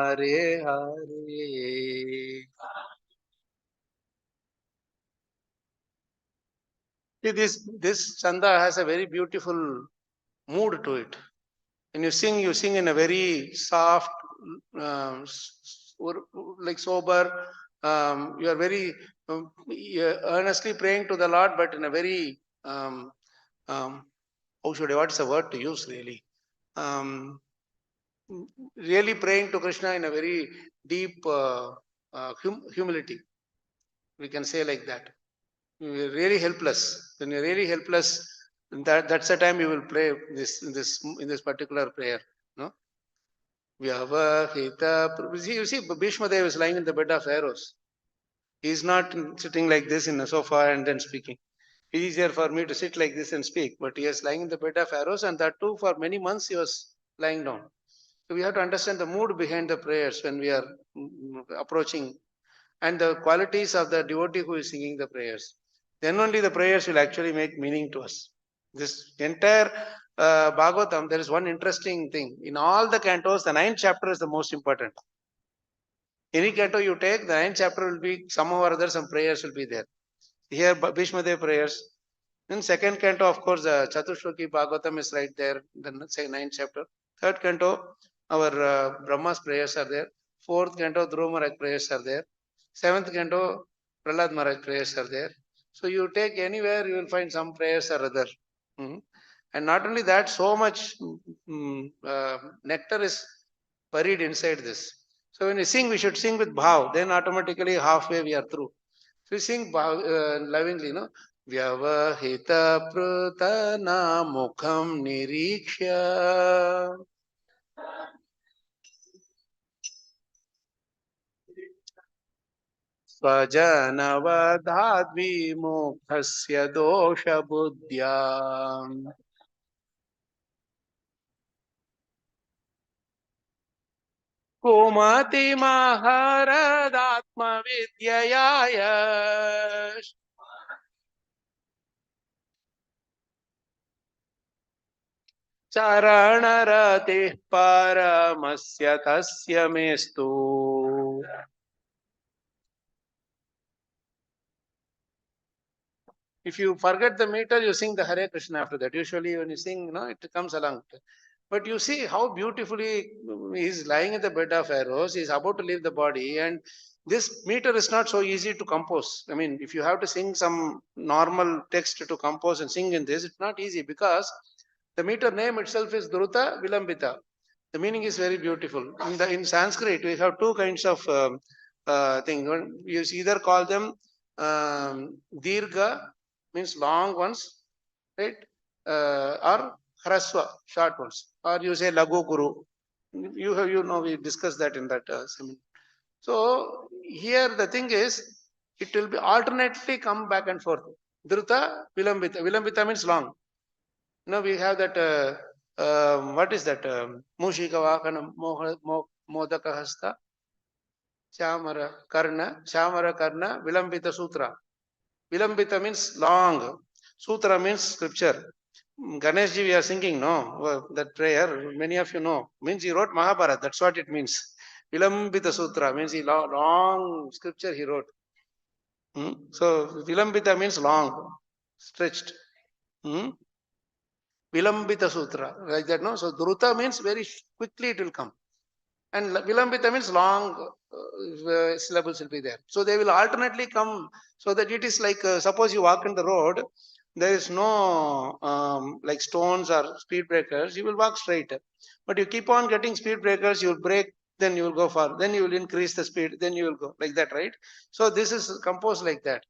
Hare Hare. See, this chanda has a very beautiful mood to it. When you sing in a very soft, like sober. You are very earnestly praying to the Lord, but in a very what is the word to use really? Really praying to Krishna in a very deep humility. We can say like that. You're really helpless. When you're really helpless, that's the time you will pray in this particular prayer. No? You see, Bhishma Dev is lying in the bed of arrows. He is not sitting like this in a sofa and then speaking. It is easier for me to sit like this and speak, but he is lying in the bed of arrows, and that too for many months he was lying down. So we have to understand the mood behind the prayers when we are approaching, and the qualities of the devotee who is singing the prayers. Then only the prayers will actually make meaning to us. This entire Bhagavatam, there is one interesting thing. In all the cantos, the 9th chapter is the most important. Any canto you take, the 9th chapter will be somehow or other, some prayers will be there. Here, Bhishma Dev prayers. In second canto, of course, the Chatushloki Bhagavatam is right there, the say 9th chapter. Third canto, our Brahma's prayers are there. Fourth canto, Dhruva Maharaj prayers are there. Seventh canto, Prahlad Maharaj prayers are there. So you take anywhere, you will find some prayers or other. And not only that, so much nectar is buried inside this. So when we sing, we should sing with bhav. Then automatically halfway we are through. So we sing lovingly, no? Vyavahita prutana mukham nirikshya. Swajanavadhadvimukhasya dosha buddhya. Kumati Maharadatma Vidyaya. Charanarati Paramasya Tasya Mestu. If you forget the meter, you sing the Hare Krishna after that. Usually when you sing, it comes along. But you see how beautifully he is lying in the bed of arrows. He is about to leave the body, and this meter is not so easy to compose. I mean, if you have to sing some normal text to compose and sing in this, it's not easy because the meter name itself is Druta Vilambita. The meaning is very beautiful. In Sanskrit, we have two kinds of thing. You either call them Dirga, means long ones, right? Or Hraswa, short ones. Or you say Lagu Guru. We discussed that in that seminar. So here the thing is, it will be alternately come back and forth. Dhruta, Vilambita. Vilambita means long. We have that, what is that? Mushika Vakana Modaka Hasta, Shamara Karna, Vilambita Sutra. Vilambita means long. Sutra means scripture. Ganeshji, we are singing, no? That prayer, many of you know. Means he wrote Mahabharata. That's what it means. Vilambita Sutra means he long scripture he wrote. So Vilambita means long, stretched. Vilambita Sutra, like that, no? So Druta means very quickly it will come. And Vilambita means long syllables will be there. So they will alternately come so that it is like, suppose you walk in the road, there is no like stones or speed breakers, you will walk straight. But you keep on getting speed breakers, you will brake, then you will go far, then you will increase the speed, then you will go like that, right? So this is composed like that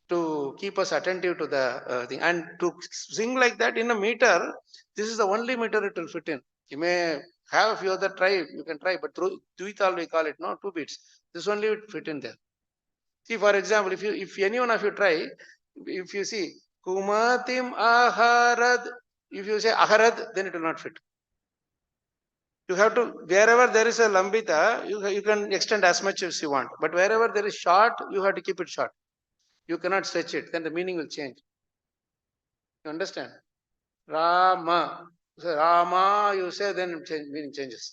to keep us attentive to the thing. And to sing like that in a meter, this is the only meter it will fit in. You may have a few other try, you can try, but through Dvital we call it, no, 2 beats. This only will fit in there. See, for example, if any one of you try, if you see Kumatim Aharad, if you say Aharad, then it will not fit. You have to, wherever there is a Lambita, you can extend as much as you want. But wherever there is short, you have to keep it short. You cannot stretch it, then the meaning will change. You understand? Rama. So Rama, you say, then meaning changes.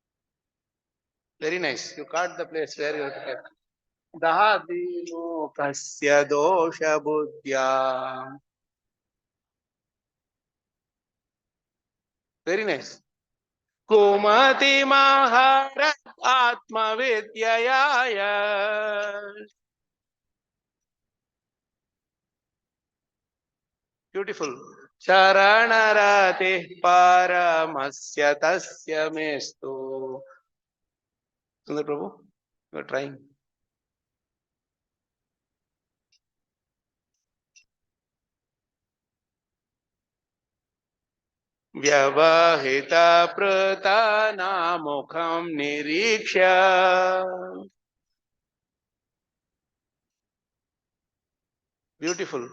Very nice. You caught the place where you have to get. Dahadimokasya dosha buddhya. Very nice. Kumati maharat atma vidyaya. Beautiful. Charanarati paramasya tasya mestu. Sundar Prabhu, you are trying. Vyavahita pratana mukham niriksha. Beautiful.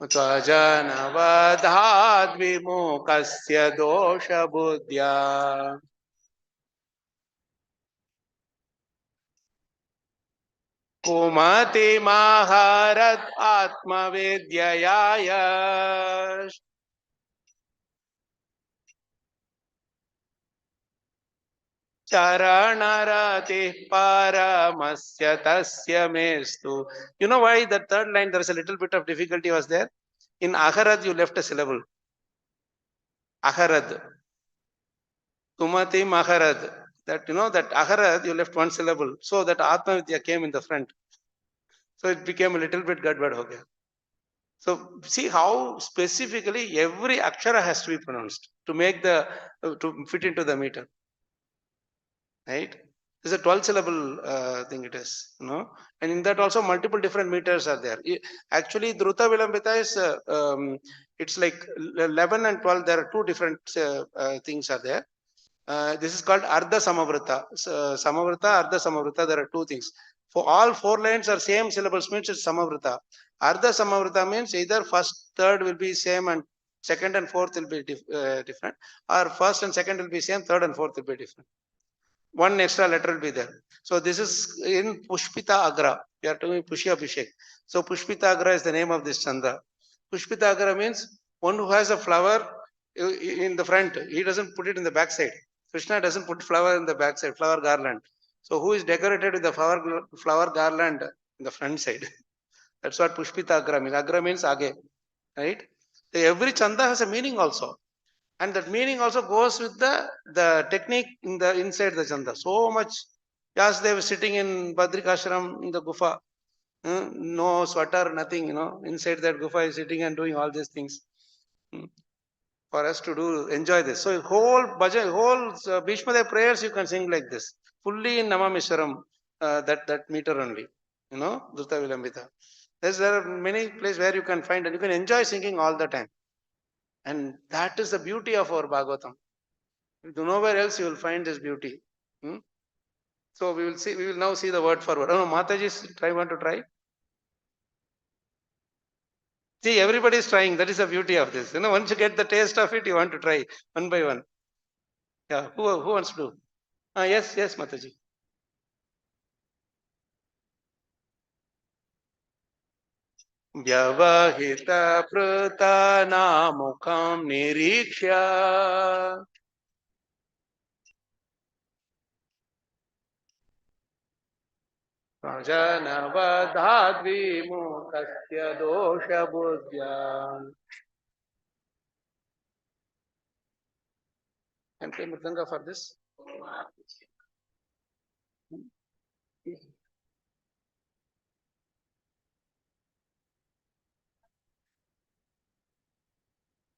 Tvajanavadhadvimukasya dosha buddhya. Kumati maharat atmavidyaya. Charanarati paramasya tasya mestu. You know why the third line there is a little bit of difficulty was there? In Aharad you left a syllable. Aharad. Kumati Maharad. That that Aharad you left one syllable. So that Atma Vidya came in the front. So it became a little bit gadbad ho gaya. So see how specifically every akshara has to be pronounced to make to fit into the meter. Right? It's a 12 syllable thing it is, and in that also multiple different meters are there. Actually, Druta Vilambita is, it's like 11 and 12, there are two different things are there. This is called Ardha Samavrita. Samavrita, Ardha Samavrita, there are two things. For all four lines are same syllables means it's Samavrita. Ardha Samavrita means either first, third will be same and second and fourth will be different, or first and second will be same, third and fourth will be different. One extra letter will be there. So this is in Pushpita Agra. We are doing Pushya Abhishek. So Pushpita Agra is the name of this chanda. Pushpita Agra means one who has a flower in the front. He doesn't put it in the back side. Krishna doesn't put flower in the back side, flower garland. So who is decorated with the flower garland in the front side? That's what Pushpita Agra means. Agra means Age. Right? So every chanda has a meaning also. And that meaning also goes with the technique inside the chanda. So much. Yes, they were sitting in Badrikashram in the gufa. No sweater, nothing, inside that gufa is sitting and doing all these things. For us to enjoy this. So whole bhajan, whole Bhishma Dev prayers you can sing like this. Fully in Namamishwaram, that meter only. Dhruta Vilambita. There are many places where you can find and you can enjoy singing all the time. And that is the beauty of our Bhagavatam. Nowhere else you will find this beauty. So we will see. We will now see the word for word. Oh, no, Mataji, want to try? See, everybody is trying. That is the beauty of this. Once you get the taste of it, you want to try one by one. Yeah, who wants to do? Yes, Mataji. Vyavahita prutana mukham niriksha. Janavadhadvimukasya dosha buddhya. Can play Mridanga for this?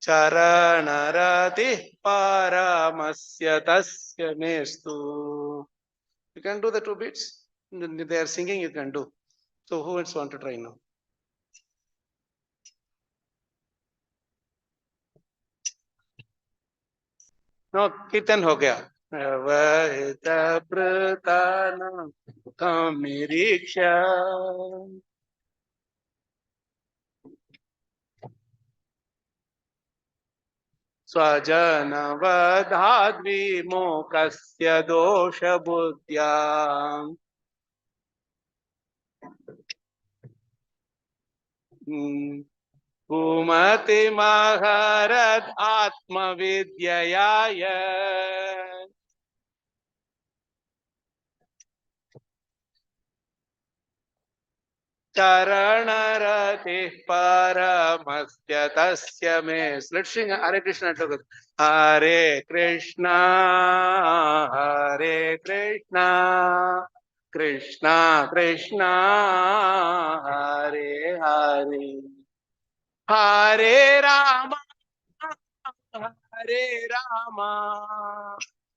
Charanarati paramasya tasya mestu. You can do the two beats. They are singing, you can do. So who wants to try now? No, Kirtan ho gaya. Vahita pratana kamiriksha. Swajanavadhadvimukasya dosha buddhya. Kumati maharat atma vidyaya. Charanarati paramasya tasya me. Let's sing Hare Krishna together. Hare Krishna, Hare Krishna, Krishna Krishna, Hare Hare, Hare Rama, Hare Rama,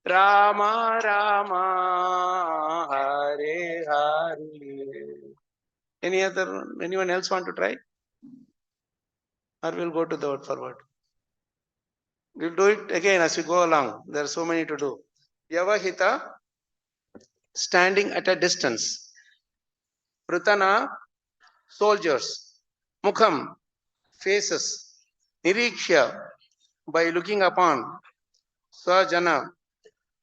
Rama Rama, Hare Hare. Anyone else want to try? Or we'll go to the word for word. We'll do it again as we go along. There are so many to do. Yavahita, standing at a distance. Pratana, soldiers. Mukham, faces. Nirikshya, by looking upon. Swajana,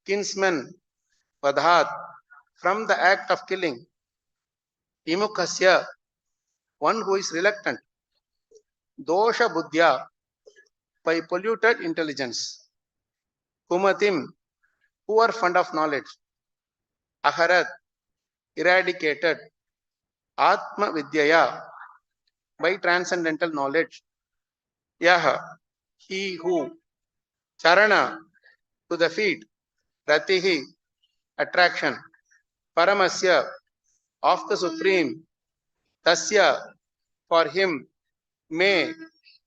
kinsmen. Vadhat, from the act of killing. Vimukhasya, one who is reluctant. Dosha buddhya, by polluted intelligence. Kumatim, poor fund of knowledge. Aharat, eradicated. Atma vidyaya, by transcendental knowledge. Yaha, he who. Charana, to the feet. Ratihi, attraction. Paramasya, of the supreme. Tasya, for him. May,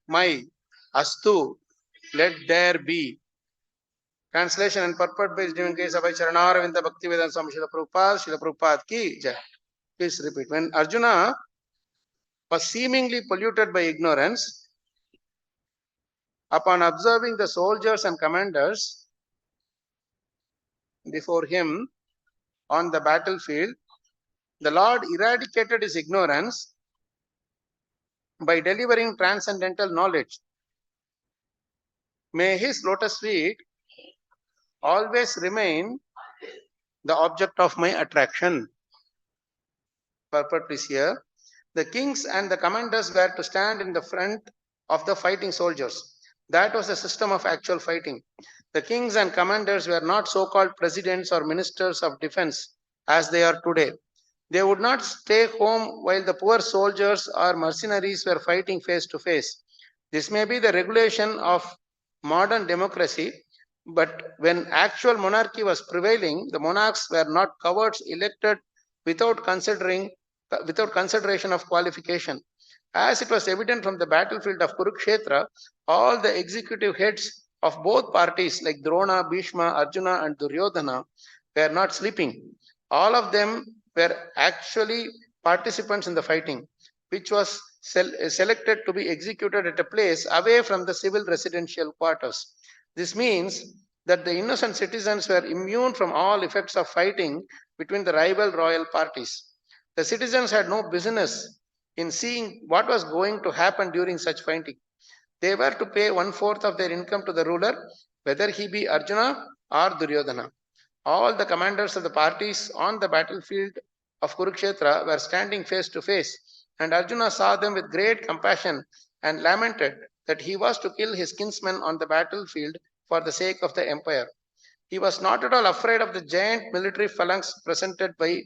my. Astu, let there be. Translation and purport by Divine Case of Charanaravinda Bhaktivedanta Swami Srila Prabhupada ki jai. Please repeat. When Arjuna was seemingly polluted by ignorance, upon observing the soldiers and commanders before him on the battlefield, the Lord eradicated his ignorance by delivering transcendental knowledge. May his lotus feet always remain the object of my attraction. Purport is here. The kings and the commanders were to stand in the front of the fighting soldiers. That was the system of actual fighting. The kings and commanders were not so-called presidents or ministers of defense as they are today. They would not stay home while the poor soldiers or mercenaries were fighting face to face. This may be the regulation of modern democracy, but when actual monarchy was prevailing, the monarchs were not cowards elected without consideration of qualification. As it was evident from the battlefield of Kurukshetra, all the executive heads of both parties like Drona, Bhishma, Arjuna and Duryodhana were not sleeping. All of them were actually participants in the fighting, which was selected to be executed at a place away from the civil residential quarters. This means that the innocent citizens were immune from all effects of fighting between the rival royal parties. The citizens had no business in seeing what was going to happen during such fighting. They were to pay 1/4 of their income to the ruler, whether he be Arjuna or Duryodhana. All the commanders of the parties on the battlefield of Kurukshetra were standing face to face, and Arjuna saw them with great compassion and lamented that he was to kill his kinsmen on the battlefield for the sake of the empire. He was not at all afraid of the giant military phalanx presented by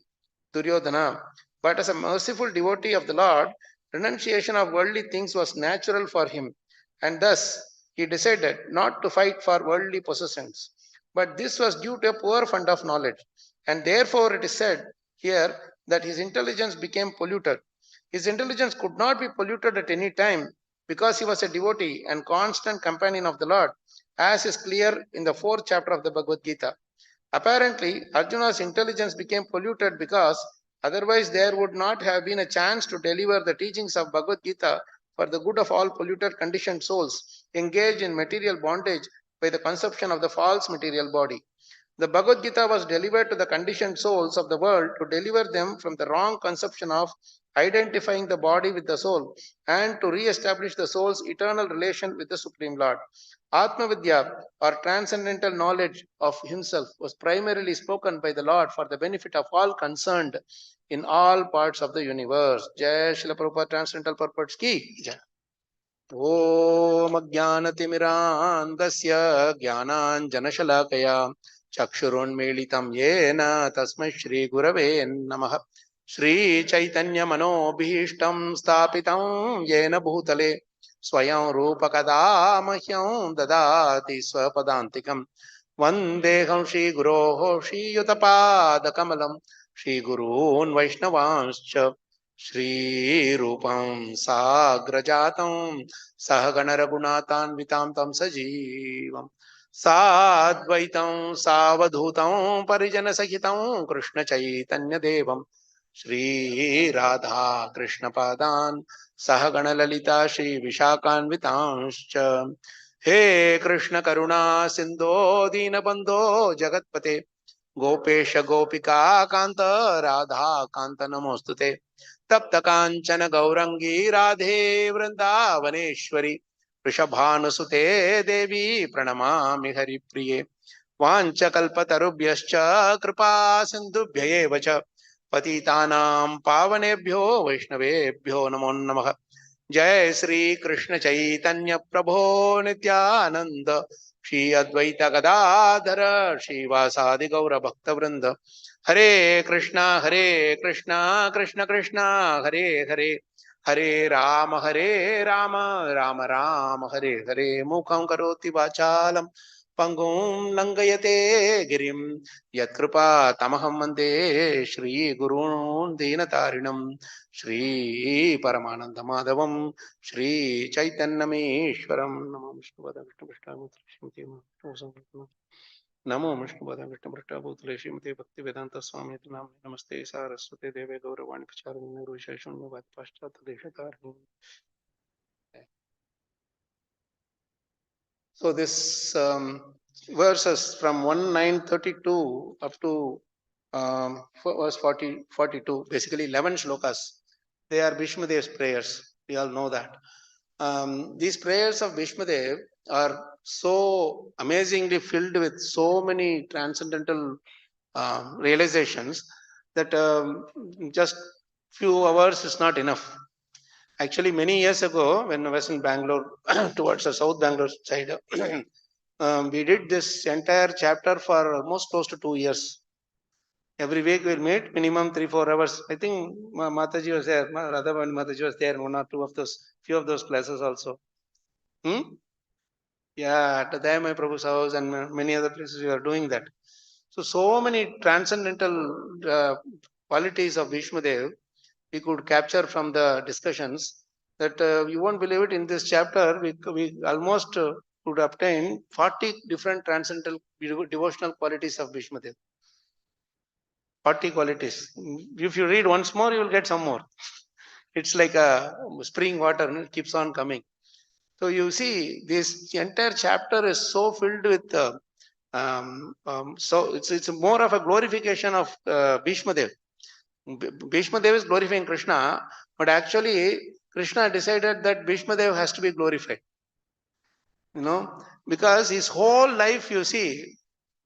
Duryodhana, but as a merciful devotee of the Lord, renunciation of worldly things was natural for him, and thus he decided not to fight for worldly possessions. But this was due to a poor fund of knowledge, and therefore it is said here that his intelligence became polluted. His intelligence could not be polluted at any time because he was a devotee and constant companion of the Lord, as is clear in the 4th chapter of the Bhagavad Gita. Apparently, Arjuna's intelligence became polluted because otherwise there would not have been a chance to deliver the teachings of Bhagavad Gita for the good of all polluted conditioned souls engaged in material bondage by the conception of the false material body. The Bhagavad Gita was delivered to the conditioned souls of the world to deliver them from the wrong conception of identifying the body with the soul and to re-establish the soul's eternal relation with the Supreme Lord. Atma Vidya, or transcendental knowledge of himself, was primarily spoken by the Lord for the benefit of all concerned in all parts of the universe. Jai Srila Prabhupada Transcendental Purports Ki Jai. ॐ अज्ञानतिमिरान्धस्य ज्ञानाञ्जनशलाकया चक्षुरुन्मीलितं येन तस्मै श्रीगुरवे नमः। श्रीचैतन्यमनोभीष्टं स्थापितं येन भूतले स्वयं रूपकदा मह्यं ददाति स्वपदान्तिकं। वन्देऽहं श्रीगुरोः श्रीयुतपादकमलं श्रीगुरून् वैष्णवांश्च श्रीरूपं साग्रजातं सहगणरघुनाथान्वितां तं सजीवं साद्वैतं सावधूतं परिजनसहितं कृष्णचैतन्यदेवं श्रीराधा कृष्णपादान् सहगणललिता श्रीविशाखान्वितांश्च। हे कृष्ण करुणा सिन्धो दीनबन्धो जगत्पते गोपेश गोपिका कान्त राधा कान्त नमोस्तुते। तप्त कांचन गौरंगी राधे वृंदावनेश्वरी वृषभानुसुते देवी प्रणमामि हरिप्रिये वाञ्छकल्पतरुभ्यश्च कृपा सिन्धुभ्य एव च पतितानां पावनेभ्यो वैष्णवेभ्यो नमो नमः। जय श्री कृष्ण चैतन्य प्रभो नित्यानंद श्री अद्वैत गदाधर श्रीवासादि गौर भक्त वृंद। हरे कृष्णा कृष्ण कृष्णा हरे हरे, हरे राम राम राम हरे हरे। मूकं करोति वाचालं पंगुं लंघयते गिरिं यत्कृपा तमहं वन्दे श्रीगुरून् दीनतारिणं श्री परमानंद माधवम श्री चैतन्यमीश्वरम। नमो विष्णुपदाय कृष्णपृष्ठाय नमो विष्णुपदाय कृष्णपृष्ठाय श्रीमते भक्ति वेदांत स्वामी नाम नमस्ते सारस्वती देवे गौरवाणी प्रचारिणे शून्यवाद पाश्चात्य देशतारिणे। So this verses from 1932 up to verse 42, basically 11 shlokas, they are Bhishmadev's prayers. We all know that. These prayers of Bhishmadev are so amazingly filled with so many transcendental realizations that just few hours is not enough. Actually, many years ago, when I was in Bangalore, towards the South Bangalore side, we did this entire chapter for almost close to 2 years. Every week we'll meet, minimum 3-4 hours. I think Mataji was there, Radhavan Mataji was there in one or two of those, few of those places also. Yeah, at the Dayamai Prabhu's house and many other places we are doing that. So many transcendental qualities of Bhishmadev we could capture from the discussions that you won't believe it. In this chapter, we almost could obtain 40 different transcendental devotional qualities of Bhishmadev. 40 qualities. If you read once more, you will get some more. It's like a spring water, and it keeps on coming. So you see, this entire chapter is so filled with. So it's more of a glorification of Bhishmadev. Bhishmadev is glorifying Krishna, but actually Krishna decided that Bhishmadev has to be glorified. Because his whole life, you see,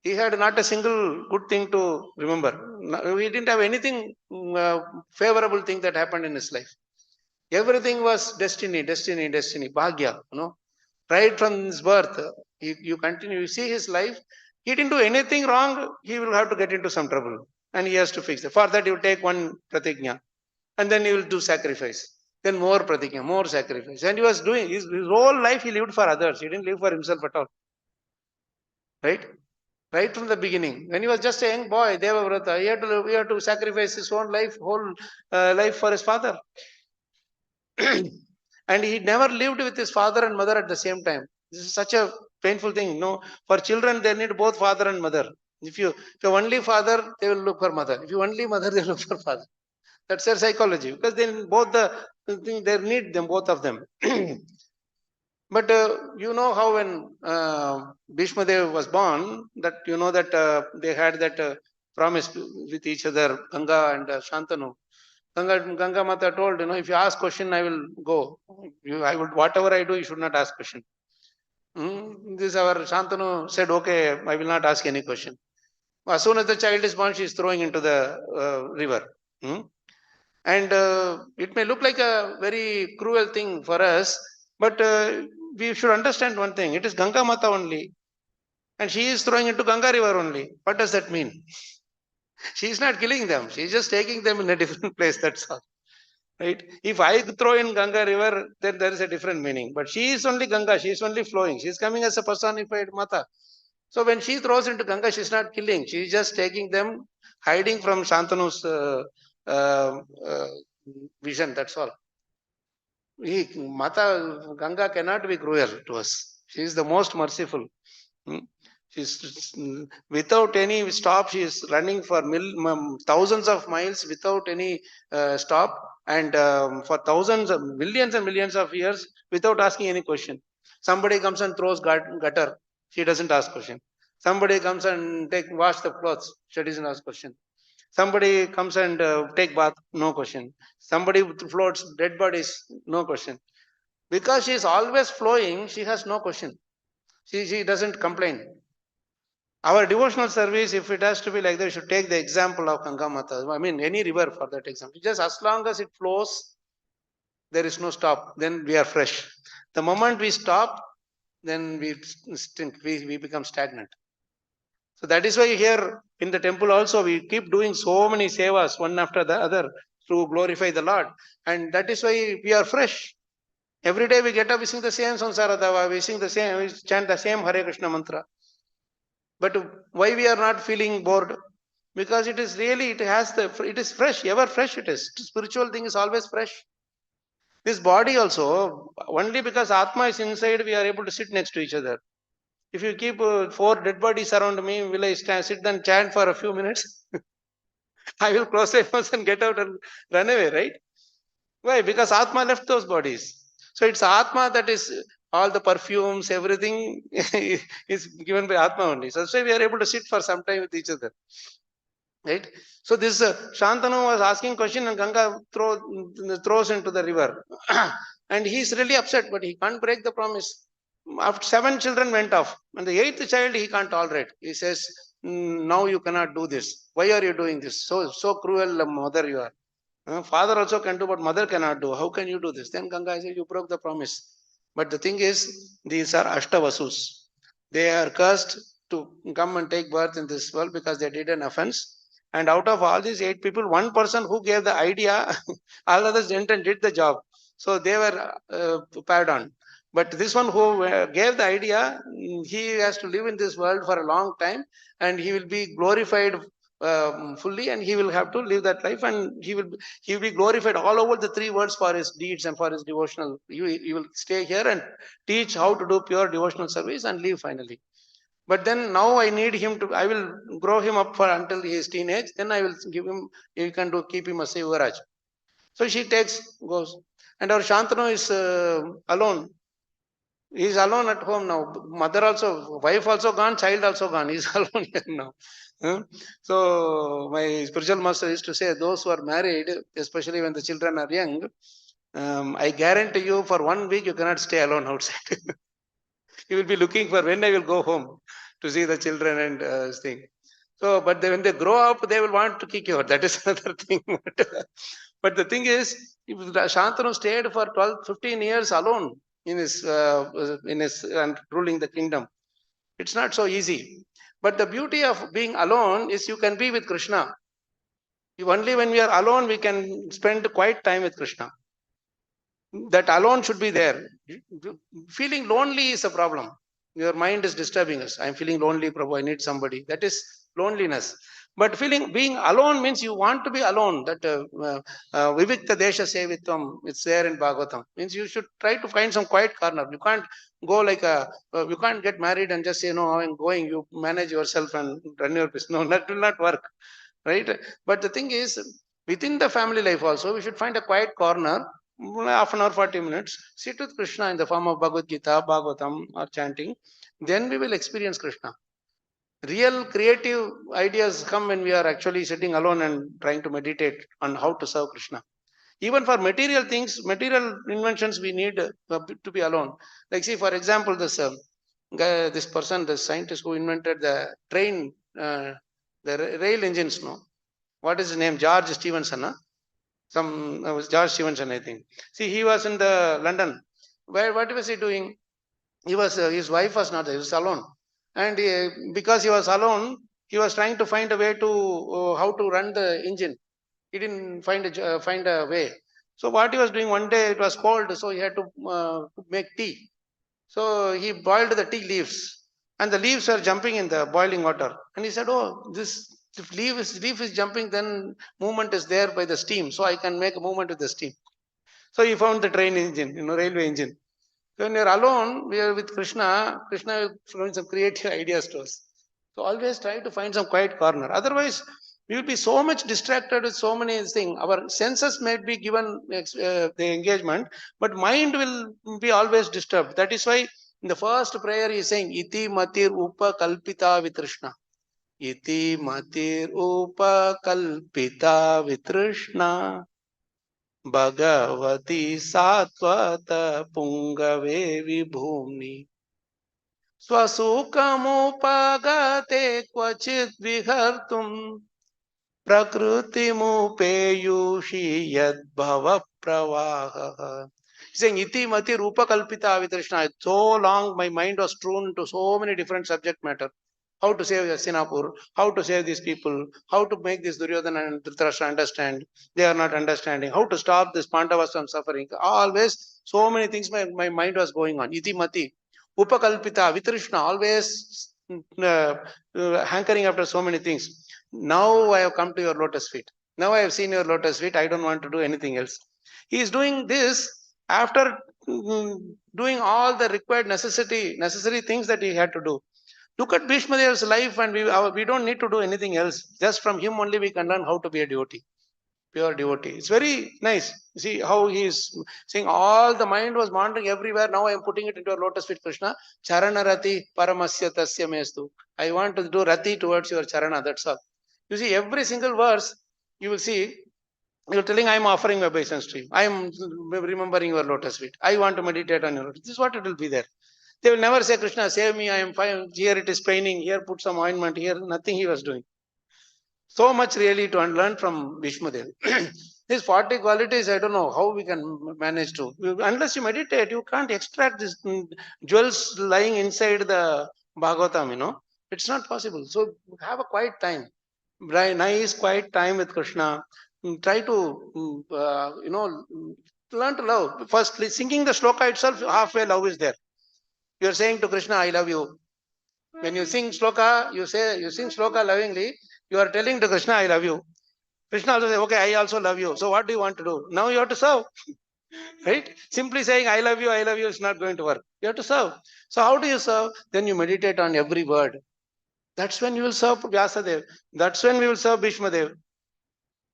he had not a single good thing to remember. He didn't have anything favorable thing that happened in his life. Everything was destiny, bhagya. Right from his birth, you continue, you see his life. He didn't do anything wrong. He will have to get into some trouble, and he has to fix it. For that, he will take one pratigna, and then he will do sacrifice. Then more pratigna, more sacrifice. And he was doing his whole life. He lived for others. He didn't live for himself at all. Right? Right from the beginning, when he was just a young boy, Devavrata, he had to sacrifice his own life, whole life for his father. And he never lived with his father and mother at the same time. This is such a painful thing. For children, they need both father and mother. If you're only father, they will look for mother. If you only mother, they will look for father. That's their psychology, because then both they need them, both of them. But you know how when Bhishmadev was born, that that they had that promise with each other, Ganga and Shantanu. Ganga Mata told, if you ask question, I will go. I would, whatever I do, you should not ask question. This our Shantanu said, okay, I will not ask any question. As soon as the child is born, she is throwing into the river. And it may look like a very cruel thing for us, but we should understand one thing. It is Ganga Mata only, and she is throwing into Ganga river only. What does that mean? She is not killing them. She is just taking them in a different place. That's all. Right? If I throw in Ganga river, then there is a different meaning. But she is only Ganga. She is only flowing. She is coming as a personified Mata. So when she throws into Ganga, she is not killing. She is just taking them, hiding from Shantanu's vision. That's all. Mata Ganga cannot be cruel to us. She is the most merciful. She's without any stop. She is running for thousands of miles without any stop, and for thousands of millions and millions of years without asking any question. Somebody comes and throws gutter. She doesn't ask question. Somebody comes and wash the clothes. She doesn't ask question. Somebody comes and take bath, no question. Somebody floats dead bodies, no question. Because she is always flowing, she has no question. She doesn't complain. Our devotional service, if it has to be like that, we should take the example of Ganga Mata. I mean, any river for that example. Just as long as it flows, there is no stop. Then we are fresh. The moment we stop, then we stink. We become stagnant. So that is why here in the temple also we keep doing so many sevas one after the other to glorify the Lord. And that is why we are fresh. Every day we get up, we sing the same Samsaradava, we sing the same, we chant the same Hare Krishna mantra. But why we are not feeling bored? Because it is really, it is fresh, ever fresh it is. Spiritual thing is always fresh. This body also, only because Atma is inside, we are able to sit next to each other. If you keep 4 dead bodies around me, will I sit and chant for a few minutes? I will close my mouth and get out and run away, right? Why? Because Atma left those bodies. So it's Atma that is all the perfumes, everything is given by Atma only. So that's why we are able to sit for some time with each other. Right? So this Shantanu was asking question and Ganga throws into the river. And he's really upset, but he can't break the promise. After 7 children went off, and the 8th child he can't tolerate. He says, now you cannot do this. Why are you doing this? So cruel mother you are. Father also can do, but mother cannot do. How can you do this? Then Ganga says, you broke the promise. But the thing is, these are Ashtavasus. They are cursed to come and take birth in this world because they did an offense. And out of all these 8 people, one person who gave the idea, all others went and did the job. So they were pardoned. But this one who gave the idea, he has to live in this world for a long time and he will be glorified fully, and he will have to live that life, and he will be glorified all over the 3 worlds for his deeds and for his devotional. You will stay here and teach how to do pure devotional service and leave finally. But then now I need him to, I will grow him up for until he is teenage. Then I will give him, you can do, keep him as a Yuvaraj. So she goes. And our Shantanu is alone. He is alone at home now. Mother also, wife also gone, child also gone. He is alone here now. So my spiritual master used to say, those who are married, especially when the children are young, I guarantee you for 1 week you cannot stay alone outside. You will be looking for when I will go home to see the children and thing. So, but when they grow up, they will want to kick you out. That is another thing. But the thing is, if Shantanu stayed for 12, 15 years alone in his and ruling the kingdom, it's not so easy. But the beauty of being alone is you can be with Krishna. Only when we are alone, we can spend quiet time with Krishna. That alone should be there. Feeling lonely is a problem. Your mind is disturbing us. I'm feeling lonely, Prabhu. I need somebody. That is loneliness. But being alone means you want to be alone. That Vivikta Desha Sevitvam, it's there in Bhagavatam. Means you should try to find some quiet corner. You can't go like you can't get married and just say, no, I'm going. You manage yourself and run your business. No, that will not work. Right? But the thing is, within the family life also, we should find a quiet corner, half an hour, 40 minutes, sit with Krishna in the form of Bhagavad Gita, Bhagavatam, or chanting. Then we will experience Krishna. Real creative ideas come when we are actually sitting alone and trying to meditate on how to serve Krishna. Even for material things, material inventions, we need to be alone. Like, see, for example, this person, the scientist who invented the train, the rail engines, no? What is his name? George Stephenson, huh? Some was George Stephenson, I think. See, he was in the London. What was he doing? He was his wife was not there. He was alone, and because he was alone, he was trying to find a way to how to run the engine. He didn't find a way. So what he was doing, one day it was cold, so he had to make tea. So he boiled the tea leaves, and the leaves were jumping in the boiling water. And he said, "Oh, this if leaf is jumping, then movement is there by the steam. So I can make a movement with the steam." So he found the train engine, railway engine. So when you're alone, we are with Krishna. Krishna will throw some creative ideas to us. So always try to find some quiet corner. Otherwise, we will be so much distracted with so many things. Our senses may be given the engagement, but mind will be always disturbed. That is why in the first prayer he is saying, Iti matir upa kalpita vitrishna. iti matir upakalpita vitrishna Bhagavati satvata pungave vibhumni Swasukamupagate kvachit vihartum Prakritimupeyushi yadbhava pravaha. Saying iti mati rupa kalpita avitrishna. So long my mind was strewn to so many different subject matter. How to save Hastinapur, how to save these people, how to make this Duryodhana and Dhritarashtra understand. They are not understanding. How to stop this Pandavas from suffering. Always so many things my mind was going on. Iti mati. Upakalpita, Vitrishna, always hankering after so many things. Now I have come to your lotus feet. Now I have seen your lotus feet. I don't want to do anything else. He is doing this after doing all the required necessary things that he had to do. Look at Bhishma Dev's life, and we don't need to do anything else. Just from him only we can learn how to be a devotee, pure devotee. It's very nice. See how he is saying all the mind was wandering everywhere. Now I am putting it into a lotus feet, Krishna. Charana rati paramasya tasya mestu. I want to do rati towards your charana. That's all. You see, every single verse, you will see, you're telling, I am offering my obeisance to you. I am remembering your lotus feet. I want to meditate on your lotus. This is what it will be there. They will never say, Krishna, save me. I am fine. Here it is paining. Here put some ointment. Here nothing he was doing. So much really to learn from Bhishmadev. These 40 qualities, I don't know how we can manage to. Unless you meditate, you can't extract these jewels lying inside the Bhagavatam, It's not possible. So have a quiet time. Nice, quiet time with Krishna. Try to, learn to love. First, singing the shloka itself, halfway love is there. You are saying to Krishna, I love you. When you sing shloka, you sing shloka lovingly, you are telling to Krishna, I love you. Krishna also says, okay, I also love you. So what do you want to do? Now you have to serve. Right? Simply saying, I love you is not going to work. You have to serve. So how do you serve? Then you meditate on every word. That's when you will serve Vyasadev. That's when we will serve Bhishmadev.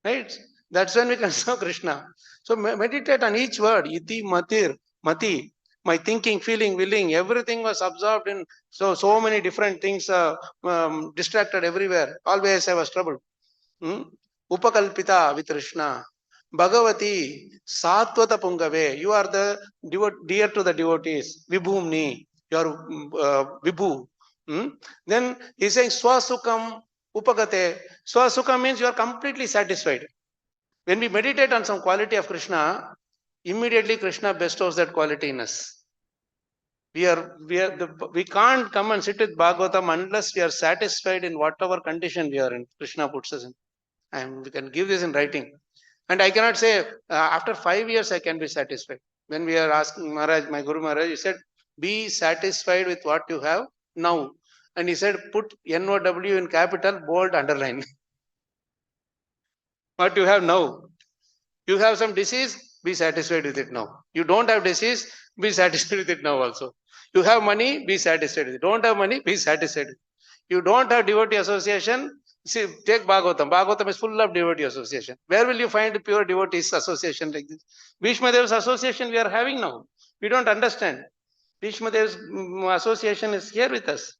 Right? That's when we can serve Krishna. So meditate on each word. Iti, matir, mati. My thinking, feeling, willing, everything was absorbed in so many different things, distracted everywhere. Always I was troubled. Upakalpita Vitrishna. Bhagavati Satvata Pungave. You are the dear to the devotees. Vibhumni. You are Vibhu. Then he's saying Swasukam Upagate. Swasukam means you are completely satisfied. When we meditate on some quality of Krishna, immediately Krishna bestows that quality in us. We can't come and sit with Bhagavatam unless we are satisfied in whatever condition we are in. Krishna puts us in. And we can give this in writing. And I cannot say, after 5 years, I can be satisfied. When we are asking Maharaj, my Guru Maharaj, he said, be satisfied with what you have now. And he said, put NOW in capital, bold, underline. What you have now. You have some disease, be satisfied with it now. You don't have disease, be satisfied with it now also. You have money, be satisfied with it. Don't have money, be satisfied with it. You don't have devotee association, see, take Bhagavatam. Bhagavatam is full of devotee association. Where will you find pure devotees association like this? Bhishma Dev's association we are having now. We don't understand. Bhishma Dev's association is here with us.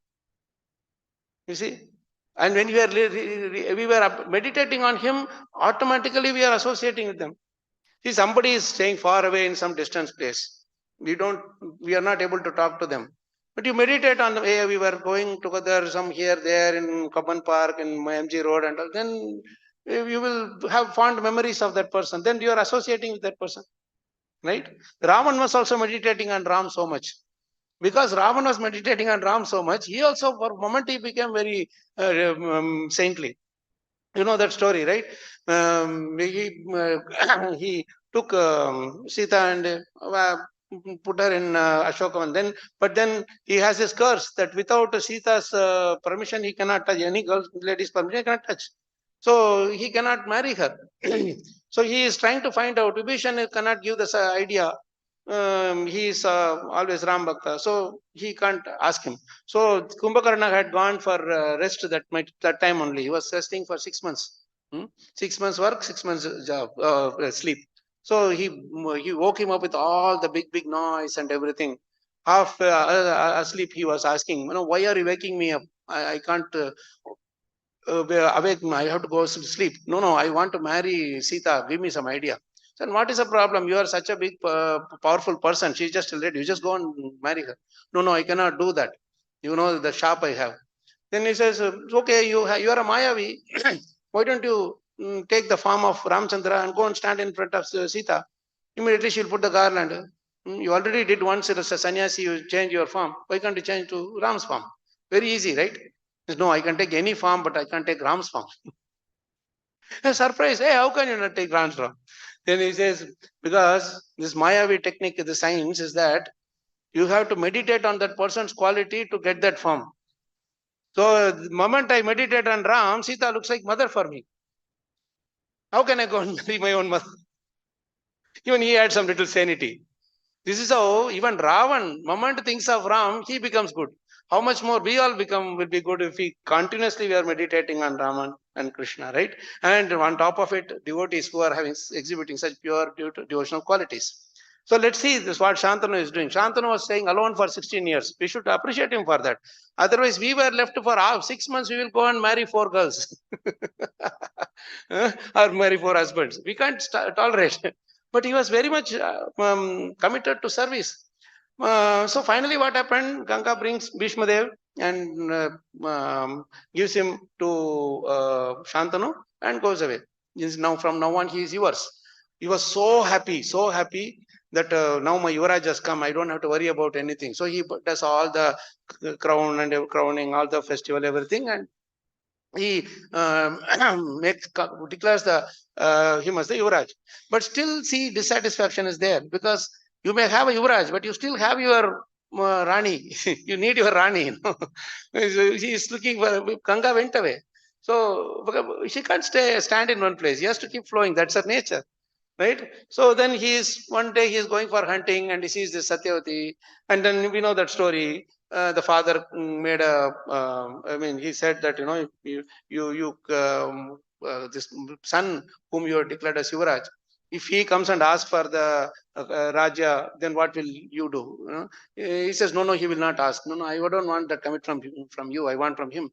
You see? And when we were meditating on him, automatically we are associating with them. See, somebody is staying far away in some distant place. We are not able to talk to them. But you meditate on the way we were going together, some here, there, in Kaban Park, in MG Road, and all, then you will have fond memories of that person. Then you are associating with that person. Right? Ravan was also meditating on Ram so much. Because Ravan was meditating on Ram so much, he also, for a moment, he became very saintly. You know that story, right? He took Sita and put her in Ashokavan. But then he has this curse that without Sita's permission, he cannot touch any lady's permission. He cannot touch. So he cannot marry her. So he is trying to find out. Vibhishan cannot give this idea. He is always Ram Bhakta, so he can't ask him. So Kumbhakarna had gone for rest that time only. He was resting for 6 months. 6 months work, 6 months job, sleep. So he woke him up with all the big noise and everything. Half asleep, he was asking, why are you waking me up? I can't. awake, I have to go to sleep. No, no, I want to marry Sita. Give me some idea. So, what is the problem? You are such a big, powerful person. She's just a lady. You just go and marry her. No, no, I cannot do that. You know the sharp I have. Then he says, okay, you are a Mayavi. Why don't you take the form of Ramchandra and go and stand in front of Sita? Immediately she'll put the garland. You already did once as a sannyasi, you change your form. Why can't you change to Ram's form? Very easy, right? Says, no, I can take any form, but I can't take Ram's form. Surprise, hey, how can you not take Ram's form? Then he says, because this Mayavi technique, the science is that you have to meditate on that person's quality to get that form. So the moment I meditate on Ram, Sita looks like mother for me. How can I go and marry my own mother? Even he had some little sanity. This is how even Ravan, moment thinks of Ram, he becomes good. How much more we all will be good if we continuously we are meditating on Raman and Krishna, right? And on top of it, devotees who are exhibiting such pure devotional qualities. So let's see this what Shantanu is doing. Shantanu was staying alone for 16 years. We should appreciate him for that. Otherwise, we were left for 6 months. We will go and marry 4 girls, or marry 4 husbands. We can't tolerate. But he was very much committed to service. So finally, what happened? Ganga brings Bhishma Dev and gives him to Shantanu and goes away. Now from now on, he is yours. He was so happy that now my Yuvraj has come. I don't have to worry about anything. So he does all the crown and crowning, all the festival, everything, and he declares him as the Yuvraj. But still, see, dissatisfaction is there because you may have a Yuvraj, but you still have your Rani. You need your Rani. You know? He is looking for. Ganga went away. So she can't stand in one place. He has to keep flowing. That's her nature. Right? So then one day he is going for hunting and he sees this Satyavati, and then we know that story. The father made he said that, this son whom you are declared as Yuvraj, if he comes and asks for the Raja, then what will you do? You know? He says, no, he will not ask. No, I don't want that coming from you. I want from him.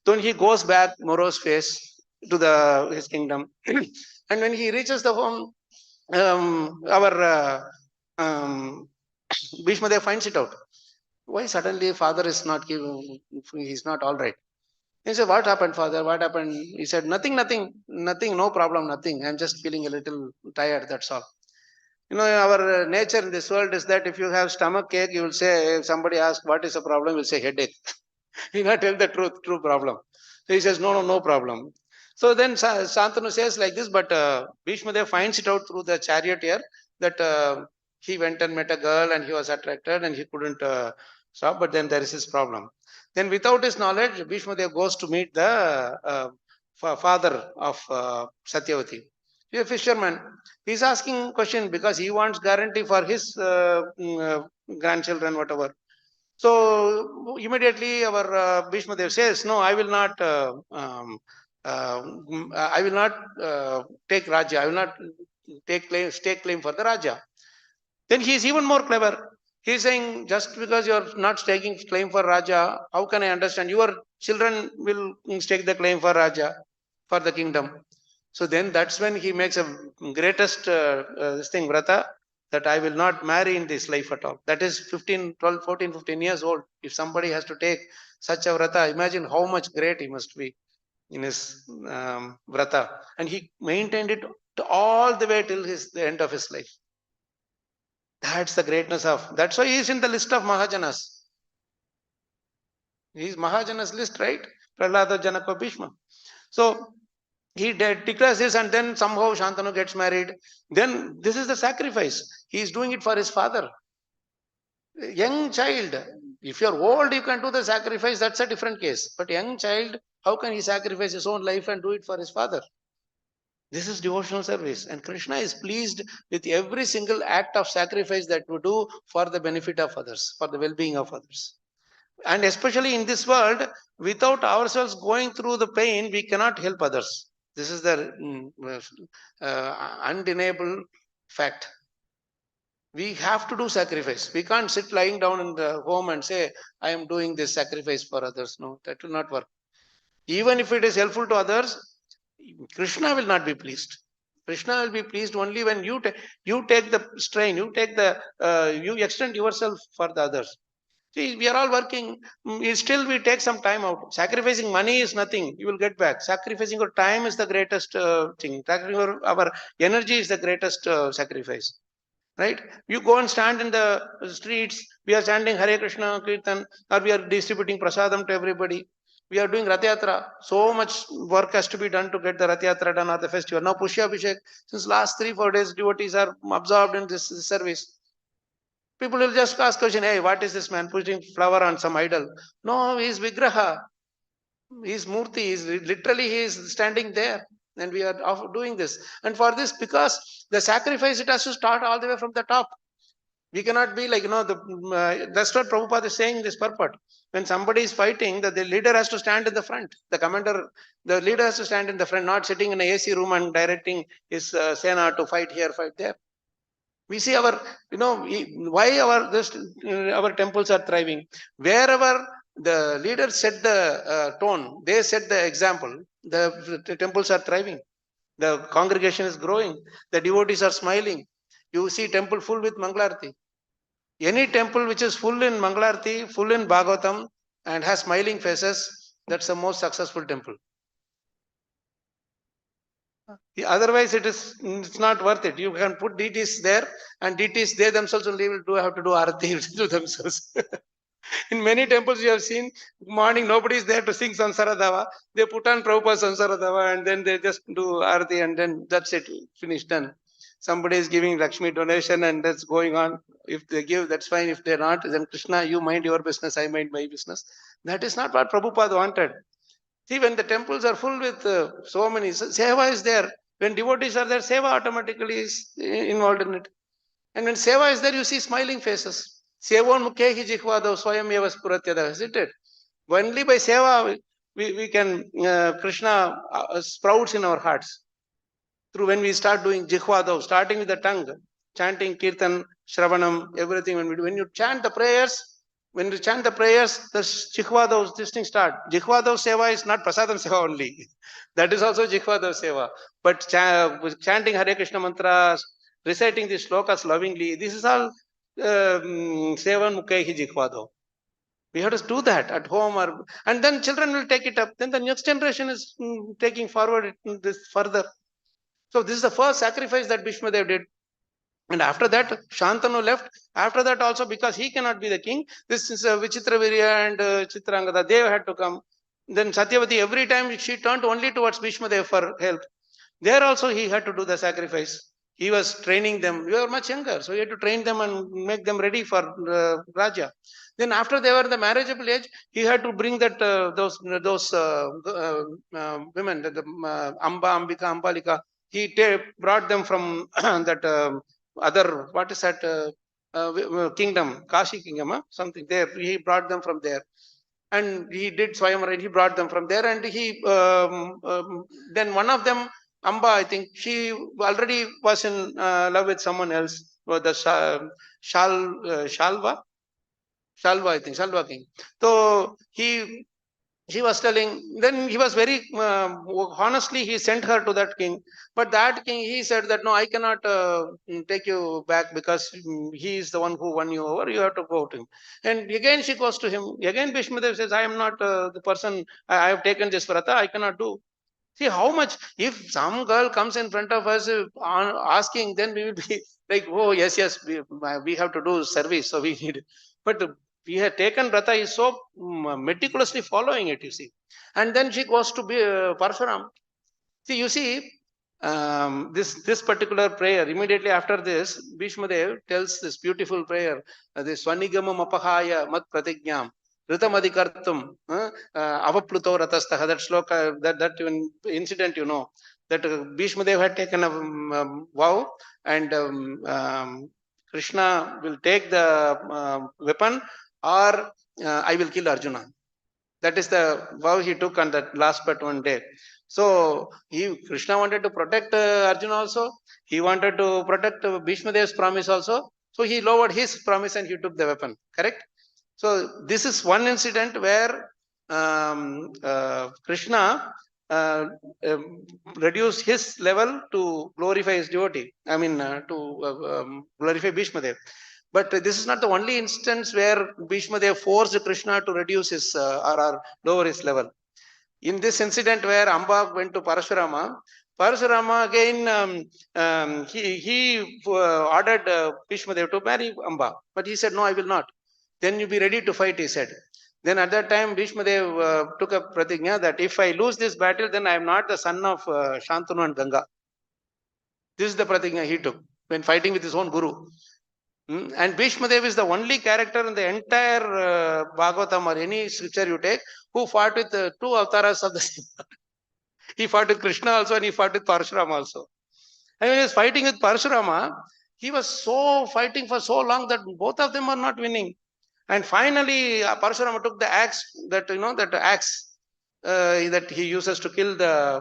Then he goes back, morose face, to his kingdom. And when he reaches the home, our Bhishma Dev finds it out. Why suddenly father is not giving, he's not all right. He said, what happened, father? What happened? He said, nothing, no problem, nothing. I'm just feeling a little tired, that's all. Our nature in this world is that if you have stomach ache, you will say, if somebody asks, what is the problem? You'll say, headache. You not tell the true problem. So he says, no problem. So then Santanu says like this, but Bhishma Dev finds it out through the charioteer that he went and met a girl and he was attracted and he couldn't stop, but then there is his problem. Then without his knowledge, Bhishma Dev goes to meet the father of Satyavati. He's a fisherman. He's asking question because he wants guarantee for his grandchildren, whatever. So immediately our Bhishma Dev says, no, I will not take Raja. I will not stake claim for the Raja. Then he is even more clever. He is saying, just because you are not staking claim for Raja, how can I understand? Your children will stake the claim for Raja, for the kingdom. So then that's when he makes a greatest Vrata, that I will not marry in this life at all. That is 15 years old. If somebody has to take such a Vrata, imagine how much great he must be in his Vrata. And he maintained it all the way till the end of his life. That's the greatness of. That's why he is in the list of Mahajanas. He is Mahajanas list, right? Prahlada, Janaka, Bhishma. So he declares this, and then somehow Shantanu gets married. Then this is the sacrifice. He is doing it for his father. Young child. If you're old, you can do the sacrifice. That's a different case. But young child, how can he sacrifice his own life and do it for his father? This is devotional service. And Krishna is pleased with every single act of sacrifice that we do for the benefit of others, for the well-being of others. And especially in this world, without ourselves going through the pain, we cannot help others. This is the undeniable fact. We have to do sacrifice. We can't sit lying down in the home and say, I am doing this sacrifice for others. No, that will not work. Even if it is helpful to others, Krishna will not be pleased. Krishna will be pleased only when you take the strain, you extend yourself for the others. See, we are all working. Still, we take some time out. Sacrificing money is nothing. You will get back. Sacrificing your time is the greatest thing. Sacrificing our energy is the greatest sacrifice. Right? You go and stand in the streets. We are chanting Hare Krishna Kirtan, or we are distributing prasadam to everybody. We are doing Rath Yatra. So much work has to be done to get the Rath Yatra done or the festival. Now Pushya Abhishek, since last 3-4 days, devotees are absorbed in this service. People will just ask question, hey, what is this man putting flower on some idol? No, he is Vigraha. He is Murti. He is standing there. And we are doing this. And for this, because the sacrifice, it has to start all the way from the top. We cannot be like, that's what Prabhupada is saying in this purport. When somebody is fighting, the leader has to stand in the front. The leader has to stand in the front, not sitting in an AC room and directing his Sena to fight here, fight there. We see why our temples are thriving. Wherever the leaders set the tone, they set the example, the temples are thriving. The congregation is growing. The devotees are smiling. You see temple full with Mangalarti. Any temple which is full in Mangalarti, full in Bhagavatam, and has smiling faces, that's the most successful temple. Otherwise, it's not worth it. You can put deities there, and deities, they themselves only will have to do arati to themselves. In many temples, you have seen morning, nobody is there to sing Sansaradava. They put on Prabhupada's Sansaradava, and then they just do arati, and then that's it, finished, done. Somebody is giving Lakshmi donation, and that's going on. If they give, that's fine. If they're not, then Krishna, you mind your business, I mind my business. That is not what Prabhupada wanted. See, when the temples are full with so many, Seva is there. When devotees are there, Seva automatically is involved in it. And when Seva is there, you see smiling faces. Sevon mukhehi jikhvado swayam eva spuratyada, isn't it? Only by Seva, we can, Krishna sprouts in our hearts. Through when we start doing jikhvado, starting with the tongue, chanting Kirtan, Shravanam, everything. When you chant the prayers, the Jikhvadav, this thing start. Jikhvadav Seva is not Prasadam Seva only. That is also Jikhvadav Seva. But chanting Hare Krishna mantras, reciting these slokas lovingly, this is all Sevan Mukhehi Jikhvadav. We have to do that at home, and then children will take it up. Then the next generation is taking forward this further. So this is the first sacrifice that Bhishmadev did. And after that, Shantanu left. After that also, because he cannot be the king, this is Vichitravirya and Chitrangada, they had to come. Then Satyavati, every time she turned only towards Bhishmadev for help. There also he had to do the sacrifice. He was training them. We were much younger, so he had to train them and make them ready for Raja. Then after they were the marriageable age, he had to bring that those women, Amba, Ambika, Ambalika. He brought them from that other, what is that kingdom, Kashi kingdom, something there. He brought them from there. And he did Swayamvara, he brought them from there. And he then one of them, Amba, I think, she already was in love with someone else, the Shalva, I think, Shalva king. So she was telling, then he was very honestly, he sent her to that king. But that king, he said that, no, I cannot take you back because he is the one who won you over. You have to go to him. And again, she goes to him. Again, Bhishmadev says, I am not the person, I have taken this vrata, I cannot do. See how much, if some girl comes in front of us asking, then we will be like, oh, yes, we have to do service, so we need it. But we have taken vrata, is so meticulously following it, you see. And then she goes to be Parshuram. See, you see, this particular prayer, immediately after this, Bhishmadev tells this beautiful prayer, this Swanigamam apahaya mat pratignyam. Ritamadikartum, avapluto ratastaha, that shloka, that incident, that Bhishmadev had taken a vow, and Krishna will take the weapon, or I will kill Arjuna. That is the vow he took on that last but one day. So Krishna wanted to protect Arjuna also. He wanted to protect Bhishmadev's promise also. So he lowered his promise and he took the weapon. Correct? So this is one incident where Krishna reduced his level to glorify his devotee. I mean, to glorify Bhishma Dev. But this is not the only instance where Bhishma Dev forced Krishna to reduce his or lower his level. In this incident where Amba went to Parashurama, Parashurama again he ordered Bhishma Dev to marry Amba, but he said, "No, I will not." Then you be ready to fight, he said. Then at that time, Bhishma Dev took a pratigna that if I lose this battle, then I am not the son of Shantanu and Ganga. This is the pratigna he took when fighting with his own guru. And Bhishma Dev is the only character in the entire Bhagavatam or any scripture you take who fought with two avatars of the same. He fought with Krishna also and he fought with Parashurama also. And when he was fighting with Parashurama, he was so fighting for so long that both of them are not winning. And finally, Parashurama took the axe, that axe that he uses to kill the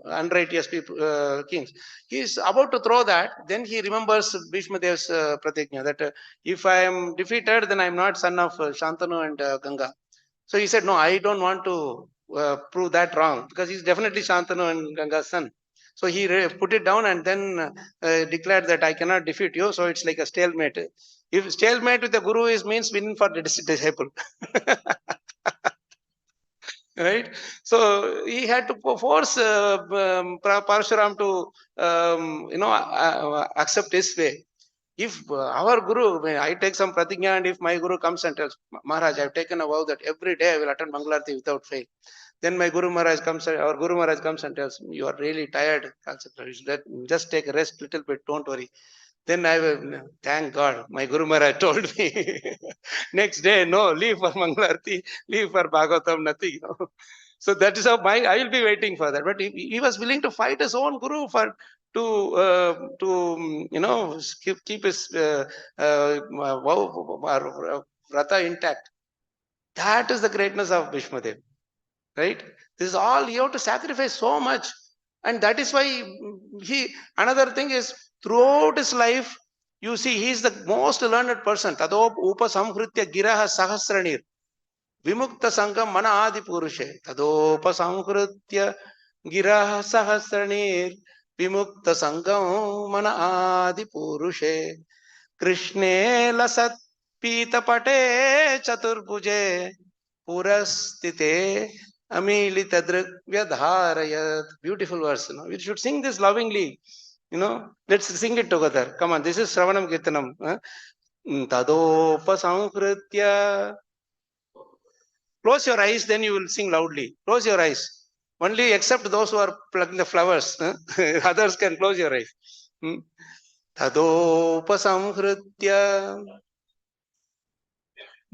unrighteous people, kings. He is about to throw that. Then he remembers Bhishma Dev's pratigna that if I am defeated, then I am not son of Shantanu and Ganga. So he said, "No, I don't want to prove that wrong because he's definitely Shantanu and Ganga's son." So he put it down and then declared that I cannot defeat you. So it's like a stalemate. If stalemate with the guru is means winning for the disciple. Right? So he had to force Parshuram to, accept his way. If our guru, I take some pratigna and if my guru comes and tells, "Maharaj, I have taken a vow that every day I will attend Mangalarti without fail." Then my Guru Maharaj comes, our Guru Maharaj comes and tells me, "You are really tired, Kalachakra. Just take a rest little bit, don't worry." Then I will, thank God, my Guru Maharaj told me. Next day, no, leave for Mangalarti, leave for Bhagavatam, nothing. So that is how I will be waiting for that. But he was willing to fight his own Guru for to keep his vrata intact. That is the greatness of Bhishma Dev. Right? This is all you have to sacrifice so much. And that is why another thing is throughout his life, you see, he is the most learned person. Tadop upasamhritya giraha sahasranir. Vimukta sangam mana adi purushe. Tadopasamhritya giraha sahasranir. Vimukta sangam mana adi purushe. Krishne lasat pite chaturbuje. Purastite amilita dharayat. Beautiful verse. We should sing this lovingly. Let's sing it together. Come on, this is Shravanam Kirtanam. Tadopa Sankritya. Close your eyes, then you will sing loudly. Close your eyes. Only except those who are plucking the flowers. Others can close your eyes. Tadopa Sankritya.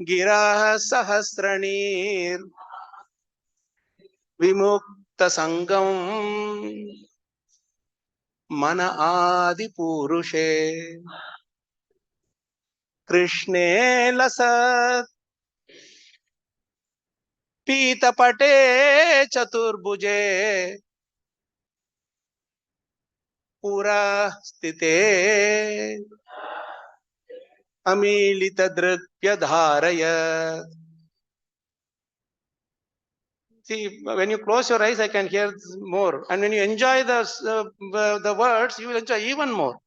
Gira Sahasranir. Vimukta Sangam Mana Adi Purushe Krishne Lasat Pita Pate Chaturbuje Pura Stite Amilita Drupya Dharaya. See, when you close your eyes, I can hear more. And when you enjoy the words, you will enjoy even more.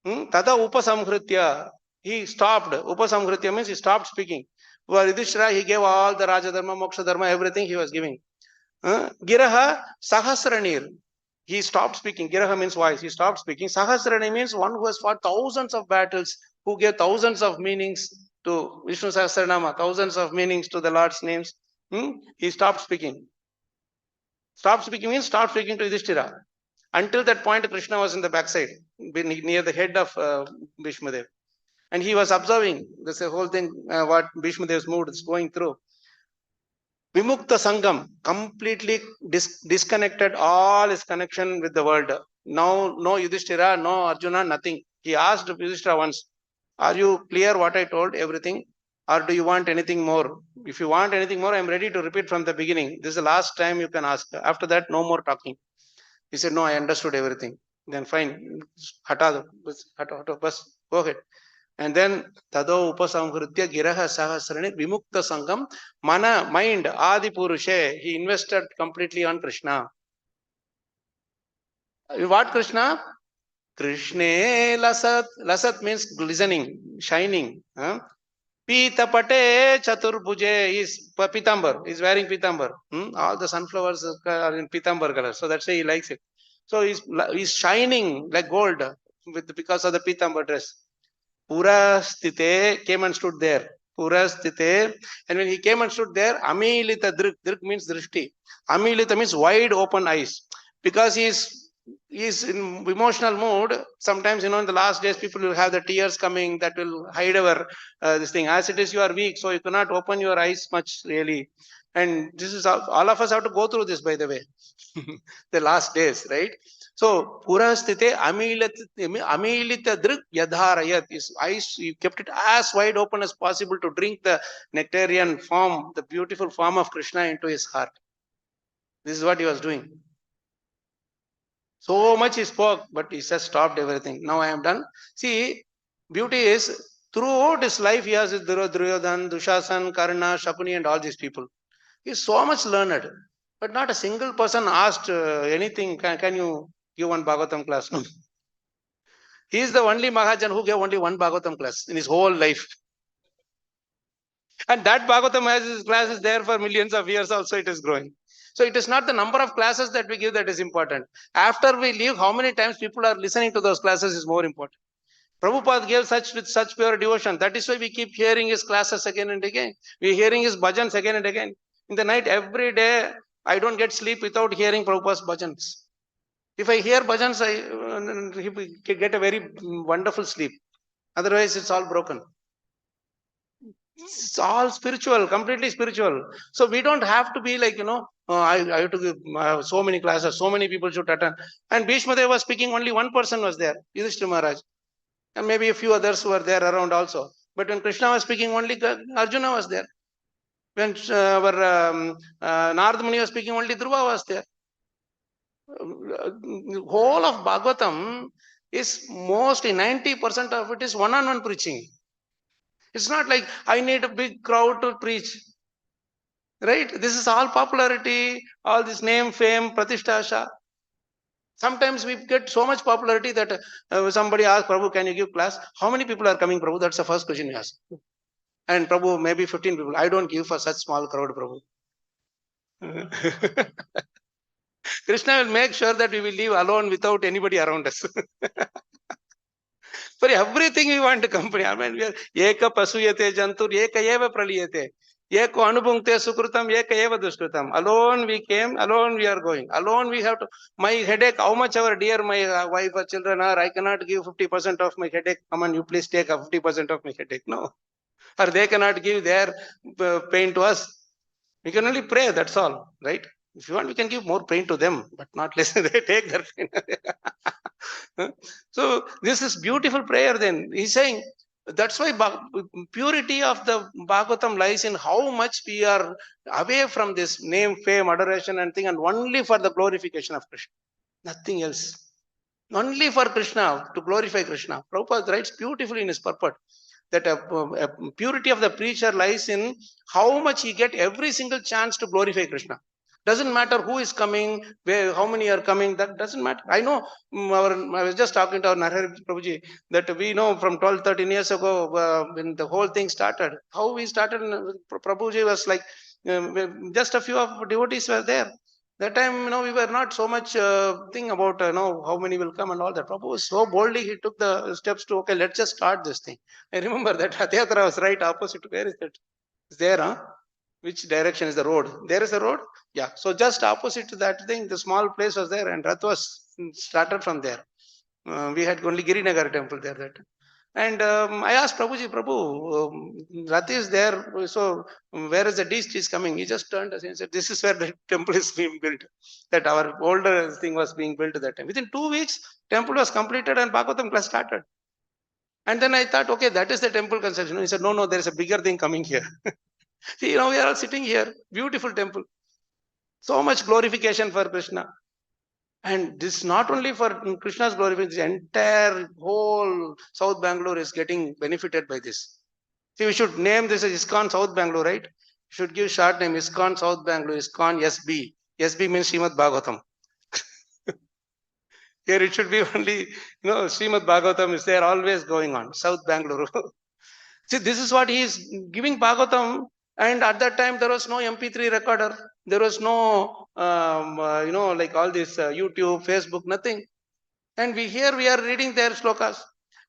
Tada upasamhritya. He stopped. Upasamhritya means he stopped speaking. For Yudhishthira, he gave all the Raja Dharma, Moksha Dharma, everything he was giving. Giraha Sahasranir. He stopped speaking. Giraha means voice. He stopped speaking. Sahasrani means one who has fought thousands of battles, who gave thousands of meanings to Vishnu Sahasranama, thousands of meanings to the Lord's names. He stopped speaking. Stopped speaking means stopped speaking to Yudhishthira. Until that point, Krishna was in the backside, near the head of Bhishma Dev. And he was observing this whole thing, what Bhishma Dev's mood is going through. Vimukta Sangam completely disconnected all his connection with the world. Now, no Yudhishthira, no Arjuna, nothing. He asked Yudhishthira once, "Are you clear what I told, everything? Or do you want anything more? If you want anything more, I am ready to repeat from the beginning. This is the last time you can ask. After that, no more talking." He said, "No, I understood everything." Then fine, hata, bas, go ahead. And then Tado Upasamhritya Giraha Sahasrani Vimukta Sangam Mana mind Adi Purushe. He invested completely on Krishna. What Krishna? Krishna Lasat. Lasat means glistening, shining. Pitapate Chaturbhuje is Pitambar. He's wearing Pitambar. All the sunflowers are in Pitambar color. So that's why he likes it. So he's shining like gold because of the Pitambar dress. Pura Stite came and stood there. Pura Stite. And when he came and stood there, Amilita Drik. Drik means Drishti. Amilita means wide open eyes. Because he's in emotional mood. Sometimes, in the last days, people will have the tears coming that will hide our this thing. As it is, you are weak, so you cannot open your eyes much, really. And this is all of us have to go through this, by the way. The last days, right? So, Purasthite Amilita Drik Yadharayat. His eyes, he kept it as wide open as possible to drink the nectarian form, the beautiful form of Krishna into his heart. This is what he was doing. So much he spoke, but he just stopped everything. Now I am done. See, beauty is throughout his life, he has Duryodhan, Dushasan, Karna, Shakuni, and all these people. He is so much learned, but not a single person asked anything. Can you give one Bhagavatam class? No. He is the only Mahajan who gave only one Bhagavatam class in his whole life. And that Bhagavatam has his classes there for millions of years also, it is growing. So it is not the number of classes that we give that is important. After we leave, how many times people are listening to those classes is more important. Prabhupada gave with such pure devotion. That is why we keep hearing his classes again and again. We are hearing his bhajans again and again. In the night, every day, I don't get sleep without hearing Prabhupada's bhajans. If I hear bhajans, I get a very wonderful sleep. Otherwise, it's all broken. It's all spiritual, completely spiritual. So we don't have to be like, I have to give so many classes, so many people should attend. And Bhishma Deva was speaking, only one person was there, Yudhishthira Maharaj. And maybe a few others were there around also. But when Krishna was speaking, only Arjuna was there. When Narada Muni was speaking, only Dhruva was there. Whole of Bhagavatam is mostly 90% of it is one-on-one preaching. It's not like I need a big crowd to preach. Right? This is all popularity, all this name, fame, pratisthasha. Sometimes we get so much popularity that somebody asks, Prabhu, can you give class? How many people are coming, Prabhu? That's the first question you ask. And Prabhu, maybe 15 people. I don't give for such small crowd, Prabhu. Krishna will make sure that we will live alone without anybody around us. For everything we want to company. I mean, we are eka pasuyate jantur, eka eva praliyate. Eko anubhungte sukrutam, eka eva duskrutam. Alone we came, alone we are going. Alone we have to. My headache, how much our dear my wife or children are, I cannot give 50% of my headache. Come on, you please take 50% of my headache. No. Or they cannot give their pain to us. We can only pray, that's all, right? If you want, we can give more pain to them, but not less. They take their pain. So this is beautiful prayer then. He's saying, that's why purity of the Bhagavatam lies in how much we are away from this name, fame, adoration and thing, and only for the glorification of Krishna. Nothing else. Only for Krishna, to glorify Krishna. Prabhupada writes beautifully in his purport that a purity of the preacher lies in how much he get every single chance to glorify Krishna. Doesn't matter who is coming, where, how many are coming, that doesn't matter. I know, I was just talking to our Narahari Prabhuji that we know from 12, 13 years ago when the whole thing started, how we started, Prabhuji was like, just a few of devotees were there. That time, we were not so much thing about, how many will come and all that. Prabhu so boldly, he took the steps to, okay, let's just start this thing. I remember that Hatyatra was right opposite. Where is that? Is there, huh? Which direction is the road? There is a road? Yeah. So just opposite to that thing, the small place was there and Rath was started from there. We had only Girinagar temple there that time. And I asked Prabhuji, Prabhu, Rath is there, so where is the beast is coming? He just turned us and said, this is where the temple is being built. That our older thing was being built at that time. Within 2 weeks, temple was completed and Bhagavatam class started. And then I thought, okay, that is the temple construction. He said, no, there is a bigger thing coming here. See, we are all sitting here, beautiful temple. So much glorification for Krishna. And this is not only for Krishna's glory, but the entire whole South Bangalore is getting benefited by this. See, we should name this as ISKCON South Bangalore, right? Should give short name ISKCON South Bangalore, ISKCON SB. SB means Srimad Bhagavatam. Here it should be only, Srimad Bhagavatam is there always going on, South Bangalore. See, this is what he is giving Bhagavatam, and at that time there was no MP3 recorder, there was no, like all this YouTube, Facebook, nothing. And we are reading their slokas.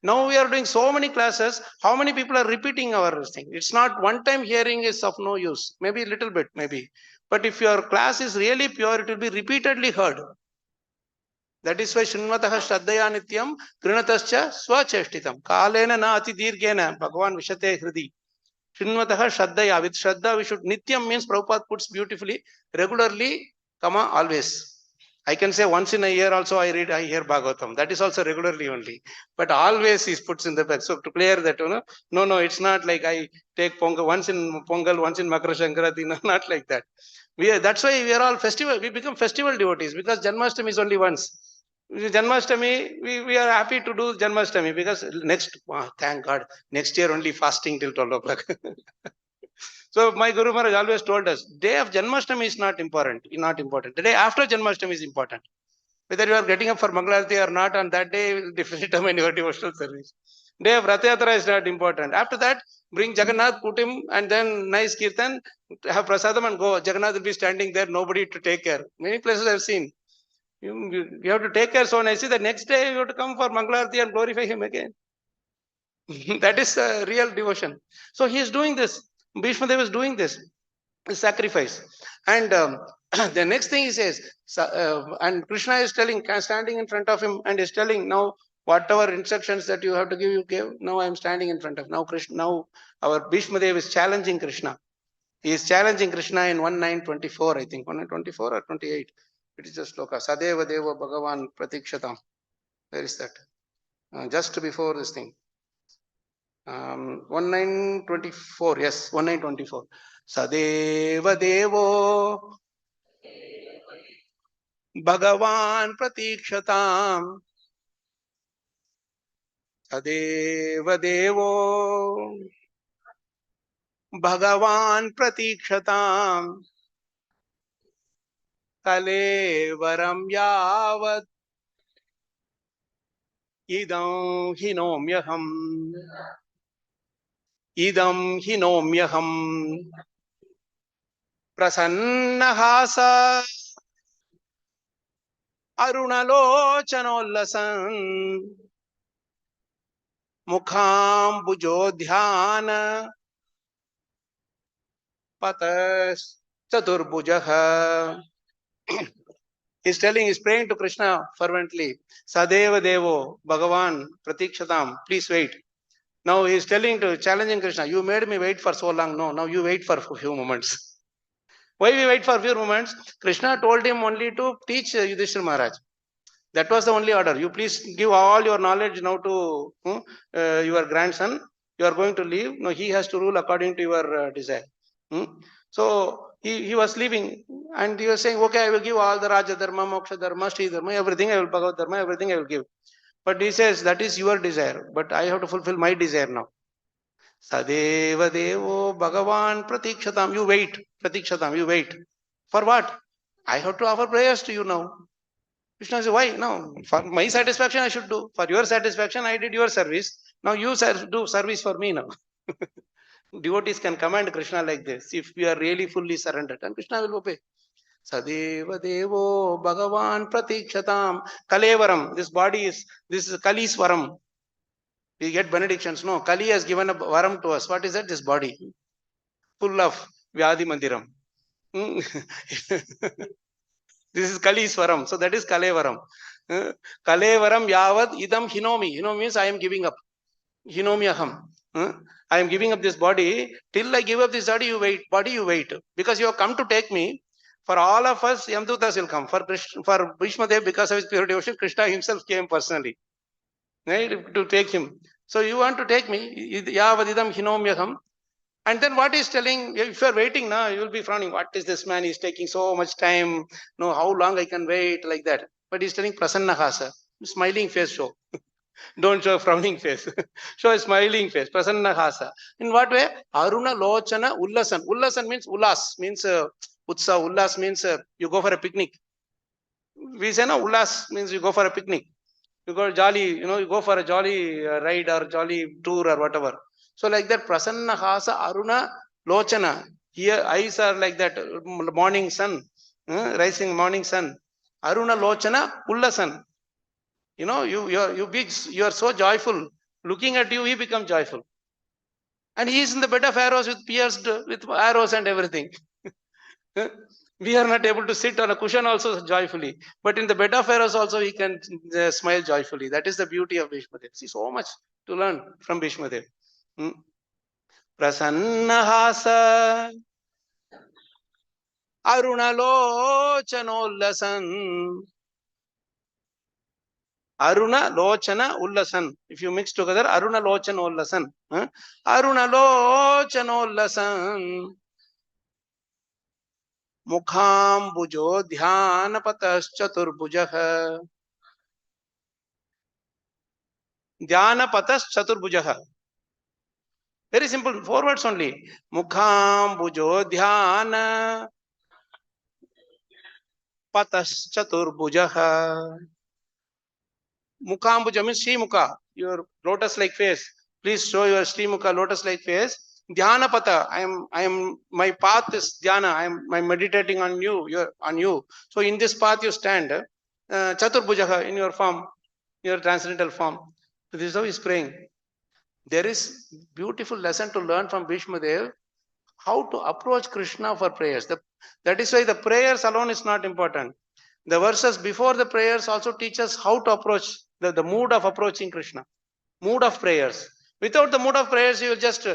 Now we are doing so many classes. How many people are repeating our thing? It's not one time hearing is of no use. Maybe a little bit, maybe. But if your class is really pure, it will be repeatedly heard. That is why Shinmataha Shraddhaya Nityam Krinatascha Swacheshtitam. Kalena na ati dirghena Bhagavan Vishate Hridi. Shinmataha Shraddhaya. With Shraddha, we should. Nityam means Prabhupada puts beautifully, regularly, always. I can say once in a year also I hear Bhagavatam. That is also regularly only. But always he puts in the back. So to clear that, no, it's not like I take Pongal once in Pongal, once in Makara Sankranti, no, not like that. That's why we are all festival. We become festival devotees because Janmashtami is only once. Janmashtami, we are happy to do Janmashtami because thank God, next year only fasting till 12 o'clock. So my Guru Maharaj always told us, day of Janmashtami is not important. The day after Janmashtami is important. Whether you are getting up for Mangalarti or not, on that day will determine your devotional service. Day of Rath Yatra is not important. After that, bring Jagannath, put him, and then nice kirtan, have prasadam and go. Jagannath will be standing there, nobody to take care. Many places I have seen. You have to take care so nicely. The next day you have to come for Mangalarti and glorify him again. That is real devotion. So he is doing this. Bhishma Dev is doing this sacrifice. And the next thing he says, and Krishna is standing in front of him and is telling, now whatever instructions that you have to give, you gave. Now I am standing in front of now our Bhishma Dev is challenging Krishna. He is challenging Krishna in 1924, I think 1924 or 28. It is just sloka. Sadeva Deva Bhagavan Pratikshatam. Where is that? Just before this thing. 1924, yes, 1924. Sadeva Devo Bhagavan Pratikshatam. Sadeva Devo Bhagavan Pratikshatam. Kalevaram Yavat Idam Hinomyaham. Idam Hinomyaham. Prasannahasa Arunalochanollasan Mukham Bujodhyana Patas Chaturbujaha. He's praying to Krishna fervently. Sadeva Devo Bhagavan Pratikshatam. Please wait. Now he is challenging Krishna. You made me wait for so long. No, now you wait for a few moments. Why we wait for a few moments? Krishna told him only to teach Yudhishthira Maharaj. That was the only order. You please give all your knowledge now to your grandson. You are going to leave. No, he has to rule according to your desire. So he was leaving and he was saying, okay, I will give all the Raja Dharma, Moksha Dharma, Sri Dharma, everything I will, Bhagavad Dharma, everything I will give. But he says, that is your desire. But I have to fulfill my desire now. Sadeva Devo Bhagavan Pratikshatam. You wait. Pratikshatam, you wait. For what? I have to offer prayers to you now. Krishna says, why? No, for my satisfaction I should do. For your satisfaction I did your service. Now you do service for me now. Devotees can command Krishna like this if we are really fully surrendered, and Krishna will obey. Sadeva Devo Bhagavan Pratikshatam. Kalevaram. This is Kali's varam. We get benedictions. No, Kali has given a varam to us. What is that? This body. Full of Vyadi Mandiram. This is Kali's varam. So that is Kalevaram. Kalevaram Yavad Idam Hinomi. Hinomi means I am giving up. Hinomi Aham. I am giving up this body. Till I give up this body, you wait. Because you have come to take me. For all of us, Yamdutas will come. For Bhishma Dev, because of his pure devotion, Krishna himself came personally, right, to take him. So you want to take me, Yavadidam Hinomyaham. And then what he's telling, if you are waiting now, you will be frowning. What is this man? He's taking so much time. No, how long I can wait, like that. but he's telling Prasannahasa, smiling face show. Don't show a frowning face. Show a smiling face. Prasannahasa. In what way? Aruna Lochana Ullasan. Ullasan means Ullas, means Utsa. Ullas means you go for a picnic. We say no, Ullas means you go for a picnic. You go jolly, you go for a jolly ride or jolly tour or whatever. So like that, Prasannahasa Aruna Lochana. Here eyes are like that morning sun, rising morning sun. Aruna Lochana Ullasan. You are so joyful. Looking at you, he becomes joyful. And he is in the bed of arrows with pierced with arrows and everything. We are not able to sit on a cushion also joyfully. But in the bed of arrows also he can smile joyfully. That is the beauty of Bhishmadev. See, so much to learn from Bhishmadev. Prasannahasa Arunalochanollasan. Aruna Lochana Ullasan. If you mix together, Aruna Lochana Ullasan. Aruna Lochana Ullasan. Mukhambujo Dhyanapatas Chaturbujaha. Dhyanapatas Chaturbujaha. Very simple, 4 words only. Mukhambujo Dhyana Patas Chaturbujaha. Mukhambuja means Sri Mukha, your lotus-like face. Please show your Sri Mukha lotus-like face. Dhyana pata. My path is dhyana. I'm meditating on you. So in this path you stand. Chaturbujaha in your form, your transcendental form. So this is how he's praying. There is beautiful lesson to learn from Bhishmadev, how to approach Krishna for prayers. That is why the prayers alone is not important. The verses before the prayers also teach us how to approach the mood of approaching Krishna, mood of prayers. Without the mood of prayers, you will just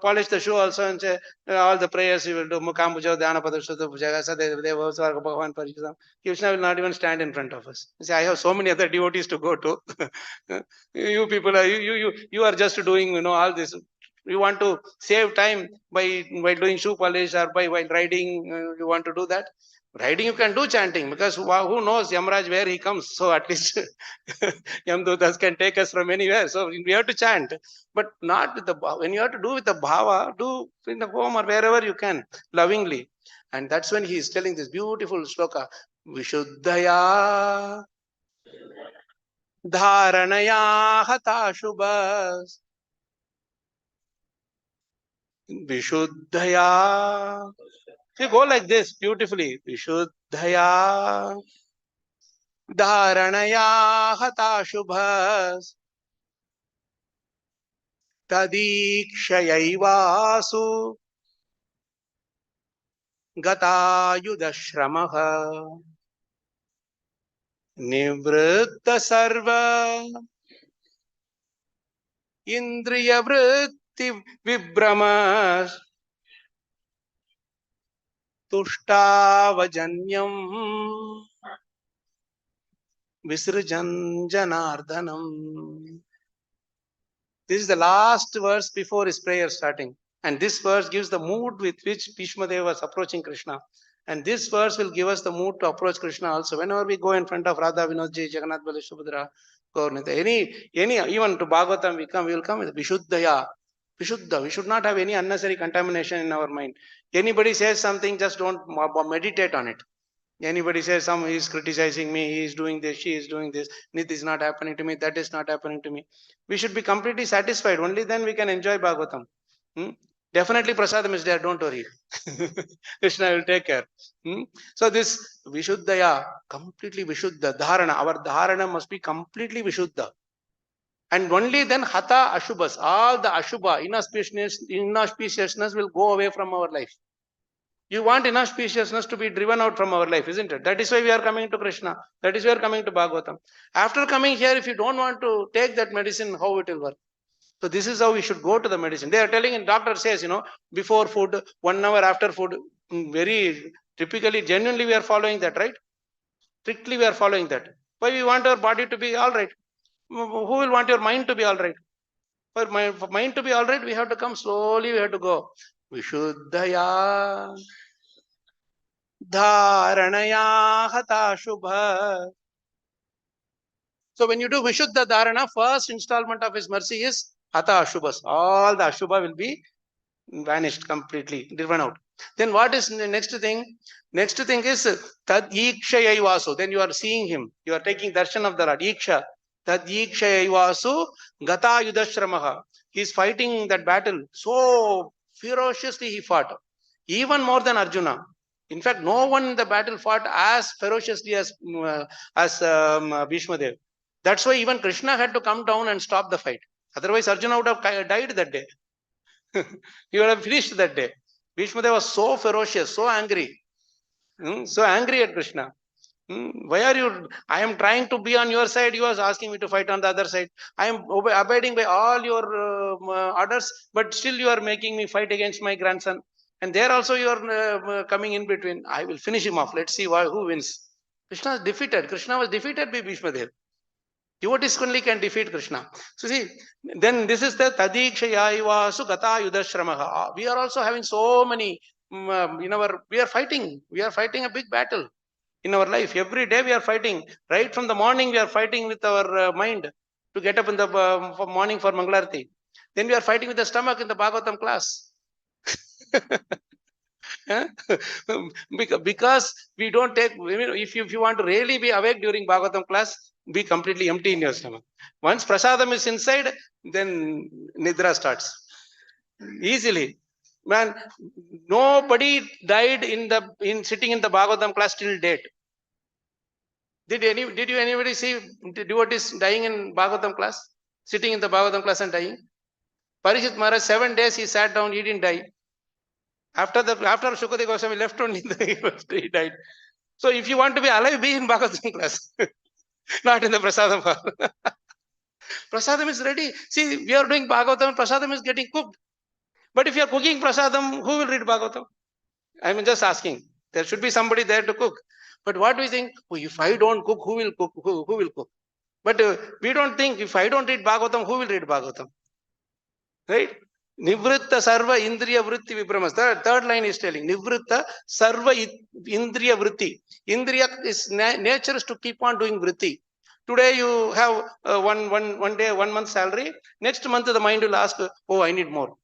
polish the shoe also and say all the prayers you will do. Mukambuja, Dhanapada, Shuddha Puja, Sadeva, Svarga, Bhagavan, Parisham. Krishna will not even stand in front of us. You say, I have so many other devotees to go to. You people are you are just doing all this. You want to save time by doing shoe polish or while riding. You want to do that. Riding you can do chanting because who knows Yamraj where he comes. So at least Yamdutas can take us from anywhere. So we have to chant, but not with when you have to do with the bhava, do in the home or wherever you can, lovingly. And that's when he is telling this beautiful shloka, Vishuddhaya Dharanaya Hata Shubhas. Vishuddhaya. You go like this beautifully. Vishuddhaya Dharanaya Hata Shubhas. Tadikshayaivasu Gatayudashramaha Nivritta Sarva Indriya Vritti Vibramas Tuštavajanyam Visrujan Janardhanam. This is the last verse before his prayer starting. And this verse gives the mood with which Bhishmadev was approaching Krishna. And this verse will give us the mood to approach Krishna also. Whenever we go in front of Radha, Vinodji, Jagannath, Bali, Subhadra, Gaurnita, any, even to Bhagavatam we will come with Vishuddhaya. Vishuddha. We should not have any unnecessary contamination in our mind. Anybody says something, just don't meditate on it. Anybody says he is criticizing me, he is doing this, she is doing this, this is not happening to me, that is not happening to me. We should be completely satisfied. Only then we can enjoy Bhagavatam. Definitely Prasadam is there, don't worry. Krishna will take care. So this Vishuddhaya, completely Vishuddha, Dharana. Our Dharana must be completely Vishuddha. And only then Hata Ashubhas, all the Ashubha, inauspiciousness will go away from our life. You want inauspiciousness to be driven out from our life, isn't it? That is why we are coming to Krishna. That is why we are coming to Bhagavatam. After coming here, if you don't want to take that medicine, how it will work? So this is how we should go to the medicine. They are telling, and doctor says, before food, 1 hour after food, very typically, genuinely we are following that, right? Strictly we are following that. Why we want our body to be all right? Who will want your mind to be all right? For mind to be all right, we have to come slowly, we have to go. Vishuddhaya Dharanaya Hata Shubha So when you do Vishuddha Dharana, first installment of his mercy is Hata Ashubhas. All the Ashubha will be vanished completely, driven out. Then what is the next thing? Next thing is Tad Ikshayaivasu. Then you are seeing him. You are taking darshan of the Lord. Iksha. Tad Ikshayaivasu Gata Yudashramaha. He is fighting that battle. So ferociously he fought. Even more than Arjuna. In fact, no one in the battle fought as ferociously as Bhishma Dev. That's why even Krishna had to come down and stop the fight. Otherwise, Arjuna would have died that day. He would have finished that day. Bhishma Dev was so ferocious, so angry, so angry at Krishna. Why are you? I am trying to be on your side. You are asking me to fight on the other side. I am abiding by all your orders, but still you are making me fight against my grandson. And there also you are coming in between. I will finish him off. Let's see who wins. Krishna was defeated. Krishna was defeated by Bhishma Dev. Devotees only can defeat Krishna. So see, then this is the Tadikshayaivasu Gata Yudashramaha. We are also having so many we are fighting. We are fighting a big battle in our life. Every day we are fighting. Right from the morning we are fighting with our mind to get up in the morning for Mangalarti. Then we are fighting with the stomach in the Bhagavatam class. Because we don't take, if you want to really be awake during Bhagavatam class, be completely empty in your stomach. Once prasadam is inside, then nidra starts easily. Man, nobody died in sitting in the Bhagavatam class till date. Did anybody see devotees dying in Bhagavatam class, sitting in the Bhagavatam class and dying? Parishit Maharaj, 7 days he sat down, he didn't die. After Shukadeva Goswami left only, he died. So if you want to be alive, be in Bhagavatam class, not in the Prasadam hall. Prasadam is ready. See, we are doing Bhagavatam, Prasadam is getting cooked. But if you are cooking Prasadam, who will read Bhagavatam? I am just asking. There should be somebody there to cook. But what do we think? Oh, if I don't cook, who will cook? Who will cook? But we don't think, if I don't read Bhagavatam, who will read Bhagavatam? Right? Nivritta sarva indriya vritti vibramas. The third line is telling Nivritta sarva indriya vritti. Indriya is nature is to keep on doing vritti. Today you have one day, 1 month salary. Next month the mind will ask, oh, I need more.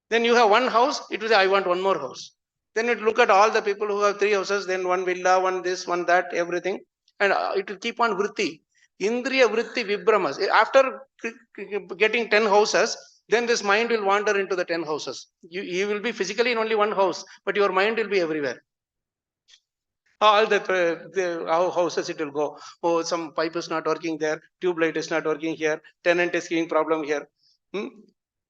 Then you have one house, it will say, I want one more house. Then it look at all the people who have 3 houses, then one villa, one this, one that, everything. And it will keep on vritti. Indriya vritti vibramas. After getting 10 houses, then this mind will wander into the 10 houses. You will be physically in only one house, but your mind will be everywhere. All the houses it will go. Oh, some pipe is not working there, tube light is not working here, tenant is giving problem here.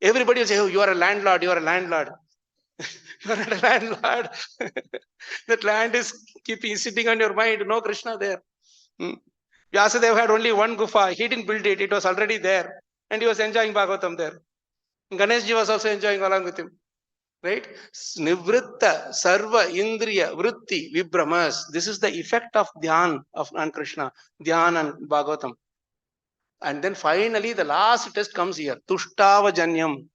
Everybody will say, oh, you are a landlord, you are a landlord. You are not a landlord. That land is sitting on your mind. No Krishna there. Vyasadeva had only one gufa. He didn't build it. It was already there. And he was enjoying Bhagavatam there. Ganeshji was also enjoying along with him. Right? Nivritta, Sarva, Indriya, Vritti, Vibramas. This is the effect of Dhyan on Krishna. Dhyan and Bhagavatam. And then finally the last test comes here. Tushtava Janyam.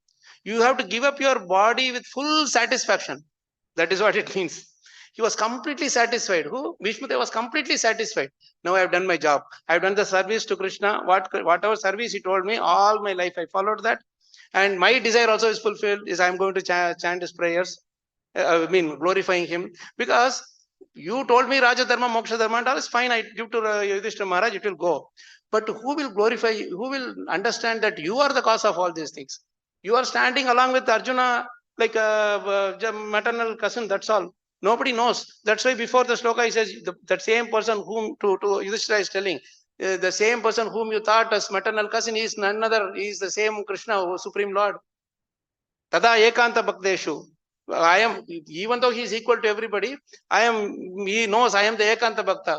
You have to give up your body with full satisfaction. That is what it means. He was completely satisfied. Who? Bhishma Deva was completely satisfied. Now I have done my job. I have done the service to Krishna. Whatever service he told me, all my life I followed that. And my desire also is fulfilled, is I am going to chant his prayers. Glorifying him. Because you told me Raja Dharma, Moksha Dharma, and all is fine. I give to Yudhishthira Maharaj, it will go. But who will glorify you? Who will understand that you are the cause of all these things? You are standing along with Arjuna like a maternal cousin, that's all. Nobody knows. That's why before the sloka he says, that same person whom to Yudhishthira is telling, the same person whom you thought as maternal cousin is none other, is the same Krishna, Supreme Lord. Tada ekanta bhakteshu. I am, even though he is equal to everybody, he knows I am the ekanta bhakta.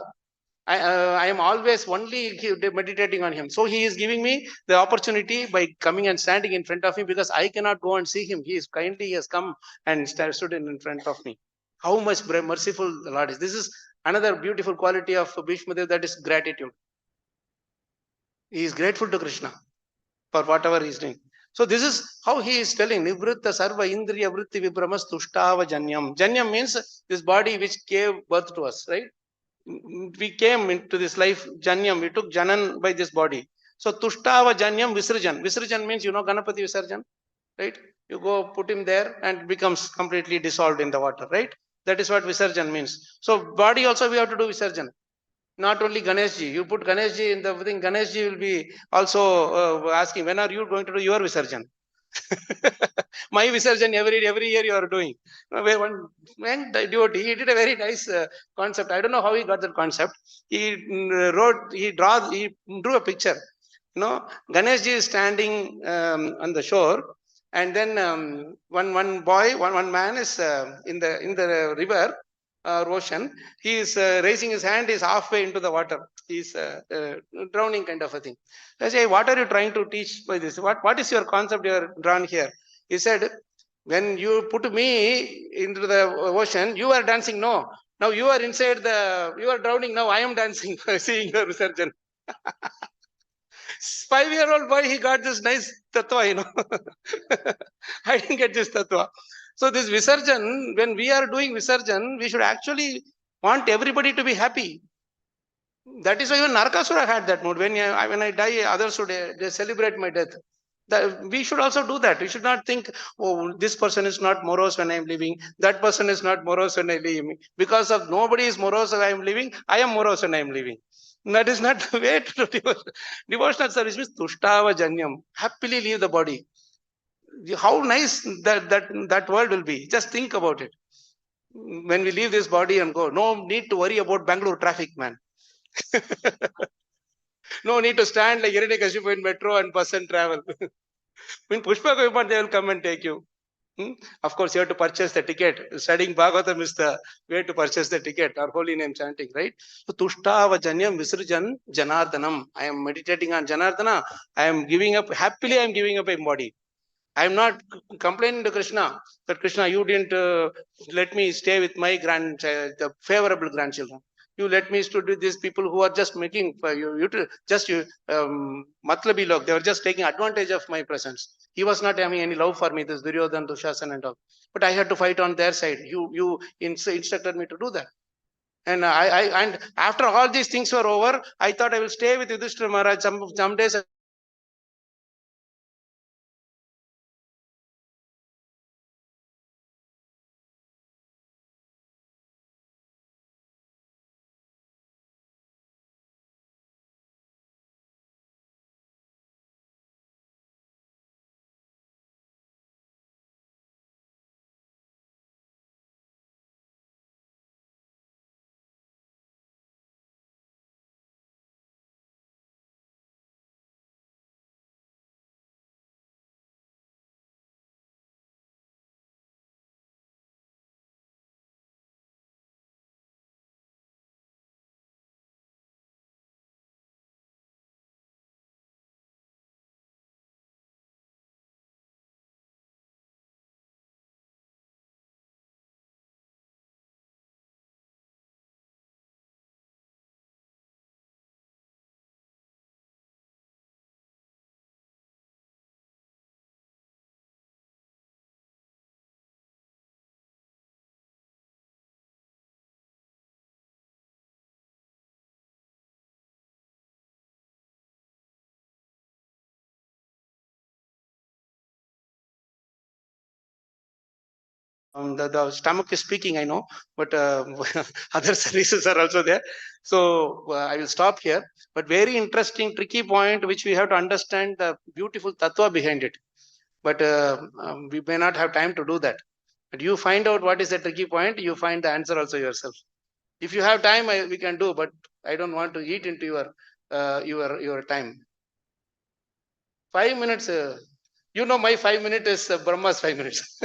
I am always only meditating on him. So he is giving me the opportunity by coming and standing in front of me, because I cannot go and see him. He has come and stood in front of me. How much merciful the Lord is. This is another beautiful quality of Bhishma Dev, that is gratitude. He is grateful to Krishna for whatever he is doing. So this is how he is telling, Nivritta Sarva Indriya Vritti Vibramas Tushtava Janyam. Janyam means this body which gave birth to us, right? we came into this life, Janyam, we took Janan by this body. So Tushtava Janyam Visrajan. Visrajan means, Ganapati Visarjan, right? You go put him there and becomes completely dissolved in the water, right? That is what Visarjan means. So body also we have to do Visarjan. Not only Ganeshji. You put Ganeshji in the thing, Ganeshji will be also asking, when are you going to do your Visarjan? My Visarjan every year you are doing. One devotee, he did a very nice concept. I don't know how he got that concept. He he drew a picture. Ganeshji is standing on the shore, and then one man is in the river or ocean. He is raising his hand, is halfway into the water. He is drowning, kind of a thing. I say, what are you trying to teach by this? What is your concept you are drawn here? He said, when you put me into the ocean, you are dancing. No, now you are inside you are drowning. Now I am dancing, seeing your resurgence. 5-year-old boy, he got this nice tattva, I didn't get this tattva. So this Visarjan, when we are doing Visarjan, we should actually want everybody to be happy. That is why even Narakasura had that mood. When I die, others should they celebrate my death. We should also do that. We should not think, oh, this person is not morose when I am leaving. That person is not morose when I leave. Because of nobody is morose when I am leaving, I am morose when I am leaving. That is not the way to do devotional service. Means Tushtava Janyam. Happily leave the body. How nice that world will be. Just think about it. When we leave this body and go, no need to worry about Bangalore traffic, man. No need to stand like Hiranyakashipu in metro and bus and travel. When Pushpa Viman, they will come and take you. Of course, you have to purchase the ticket. Studying Bhagavatam is the way to purchase the ticket or holy name chanting, right? So, Tushtava Janyam Visrujan Janardhanam. I am meditating on Janardhana. I am giving up, happily I am giving up a body. I am not complaining to Krishna that Krishna, you didn't let me stay with my the favorable grandchildren. You let me to do these people who are just making for you to just matlabi log. They were just taking advantage of my presence. He was not having any love for me. This Duryodhan, Dushasan, and all. But I had to fight on their side. You instructed me to do that. And and after all these things were over, I thought I will stay with Yudhishthira Maharaj some days. The stomach is speaking, I know, but other services are also there. So I will stop here. But very interesting, tricky point, which we have to understand the beautiful tattva behind it. But we may not have time to do that. But you find out what is the tricky point, you find the answer also yourself. If you have time, we can do, but I don't want to eat into your time. 5 minutes. My 5 minutes is Brahma's 5 minutes.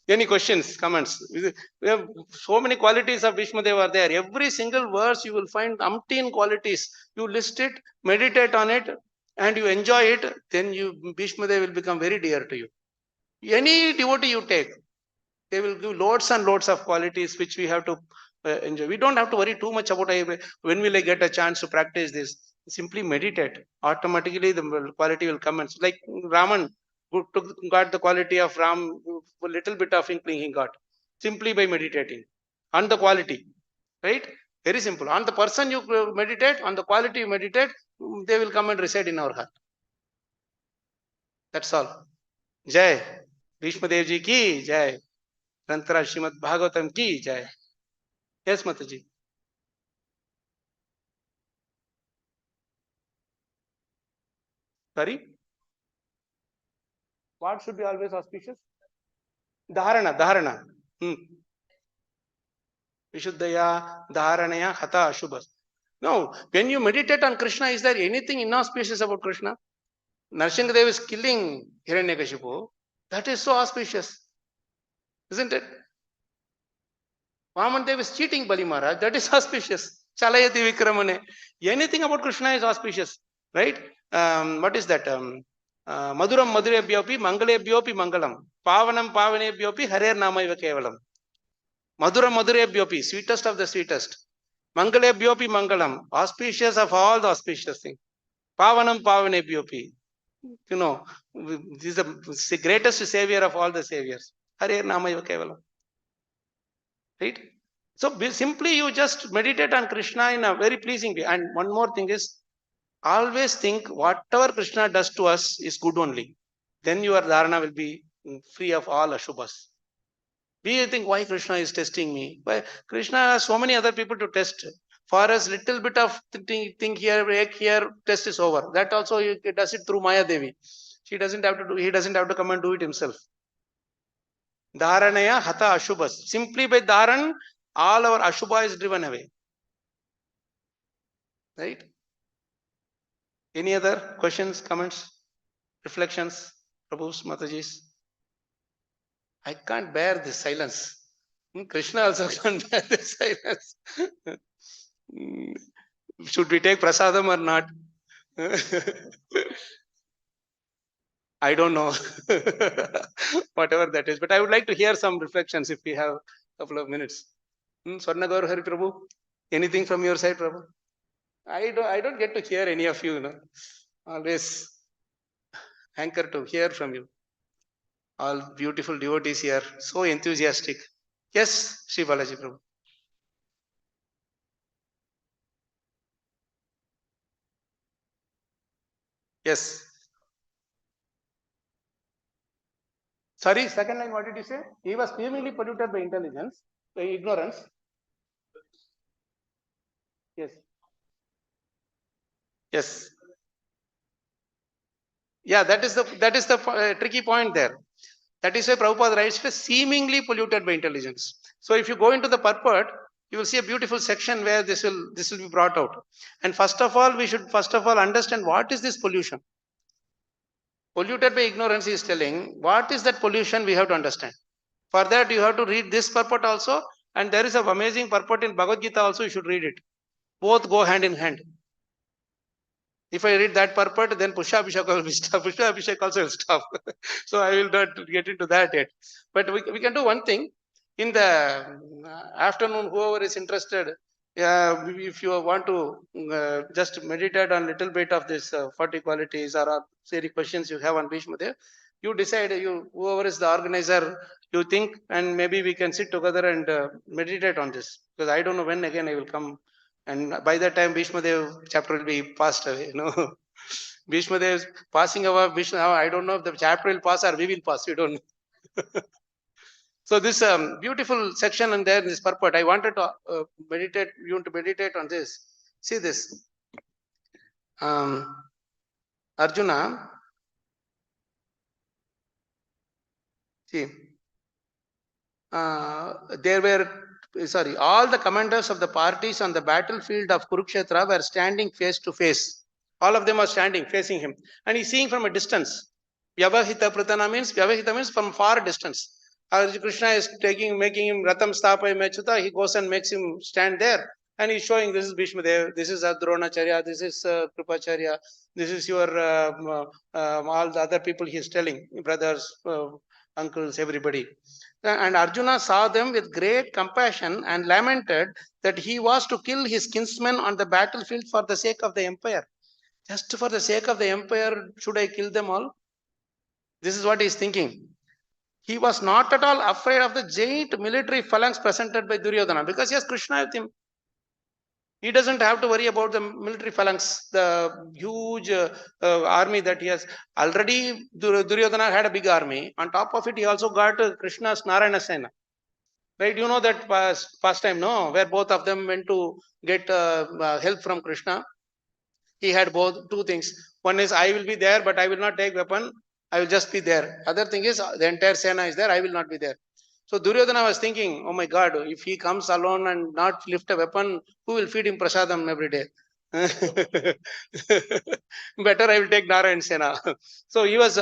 Any questions, comments? We have so many qualities of Bhishmadeva are there. Every single verse you will find umpteen qualities. You list it, meditate on it, and you enjoy it, then Bhishmadeva will become very dear to you. Any devotee you take, they will give loads and loads of qualities which we have to enjoy. We don't have to worry too much about when will I get a chance to practice this. Simply meditate. Automatically the quality will come. And like Raman, who got the quality of Ram, a little bit of inkling he got. Simply by meditating on the quality, right? Very simple. On the person you meditate, on the quality you meditate, they will come and reside in our heart. That's all. Jai. Bhishma Dev Ji ki Jai. Grantara Srimad Bhagavatam ki Jai. Yes, Mataji. Sorry? What should be always auspicious? Dharana. Vishuddhaya, Dharanaya, Hatha, Ashubhas. No, when you meditate on Krishna, is there anything inauspicious about Krishna? Narsingadev is killing Hiranyakashipu. That is so auspicious, isn't it? Vamandev is cheating Bali Maharaj. That is auspicious. Chalayati Vikramane. Anything about Krishna is auspicious, right? What is that? Maduram Madurebhyopi, Mangalebhyopi Mangalam. Pavanam Pavanebhyopi, Harer Namaiva Kevalam. Maduram Madurebhyopi, sweetest of the sweetest. Mangalebhyopi Mangalam, auspicious of all the auspicious things. Pavanam Pavanebhyopi. You know, this is the greatest savior of all the saviors. Hare Namaiva Kevalam. Right? So simply you just meditate on Krishna in a very pleasing way. And one more thing is, always think whatever Krishna does to us is good only. Then your dharana will be free of all ashubhas. We think, why Krishna is testing me? Why Krishna has so many other people to test. For us, little bit of thing here, test is over. That also he does it through Maya Devi. She doesn't have to do. He doesn't have to come and do it himself. Dharanaya Hatha Ashubhas. Simply by Dharan, all our Ashubha is driven away. Right? Any other questions, comments, reflections, Prabhus, Matajis? I can't bear this silence. Krishna also can't bear this silence. Should we take prasadam or not? I don't know. Whatever that is. But I would like to hear some reflections if we have a couple of minutes. Swarna Gaur Hari Prabhu, anything from your side, Prabhu? I don't get to hear any of you, Always anchor to hear from you. All beautiful devotees here, so enthusiastic. Yes, Sri Balaji Prabhu. Yes. Sorry, second line, what did you say? He was seemingly polluted by intelligence, by ignorance. Yes. Yes. Yeah, that is the tricky point there. That is why Prabhupada writes, seemingly polluted by intelligence. So if you go into the purport, you will see a beautiful section where this will be brought out. And first of all, we should understand what is this pollution. Polluted by ignorance, he is telling, what is that pollution we have to understand. For that, you have to read this purport also, and there is an amazing purport in Bhagavad Gita also, you should read it. Both go hand in hand. If I read that purport, then Pushpa Abhishek will stop. Pushpa Abhishek also will stop. So I will not get into that yet. But we can do one thing. In the afternoon, whoever is interested, if you want to just meditate on a little bit of this 40 qualities or any questions you have on Bhishma Dev, you decide, whoever is the organizer, you think, and maybe we can sit together and meditate on this. Because I don't know when again I will come. And by that time, Bhishma Dev chapter will be passed away. Bhishma Dev is passing away. I don't know if the chapter will pass or we will pass. We don't know. So this beautiful section and there in this purport, I wanted to meditate. You want to meditate on this? See this. Arjuna. See. There were. Sorry, all the commanders of the parties on the battlefield of Kurukshetra were standing face to face. All of them are standing, facing him. And he's seeing from a distance. Vyavahita Pratana means from far distance. Krishna is making him Ratam Stapai Mechuta. He goes and makes him stand there. And he's showing, this is Bhishma Dev, this is Dronacharya, this is Kripacharya, this is your, all the other people he's telling, brothers, uncles, everybody. And Arjuna saw them with great compassion and lamented that he was to kill his kinsmen on the battlefield for the sake of the empire. Just for the sake of the empire, should I kill them all? This is what he is thinking. He was not at all afraid of the giant military phalanx presented by Duryodhana because he has Krishna with him. He doesn't have to worry about the military phalanx, the huge army that he has. Already Duryodhana had a big army. On top of it, he also got Krishna's Narayana Sena. Right? You know that past time, no? Where both of them went to get help from Krishna. He had both two things. One is, I will be there, but I will not take weapon. I will just be there. Other thing is, the entire Sena is there. I will not be there. So Duryodhana was thinking, oh my God, if he comes alone and not lift a weapon, who will feed him prasadam every day? Better I will take Narayan Sena. So he was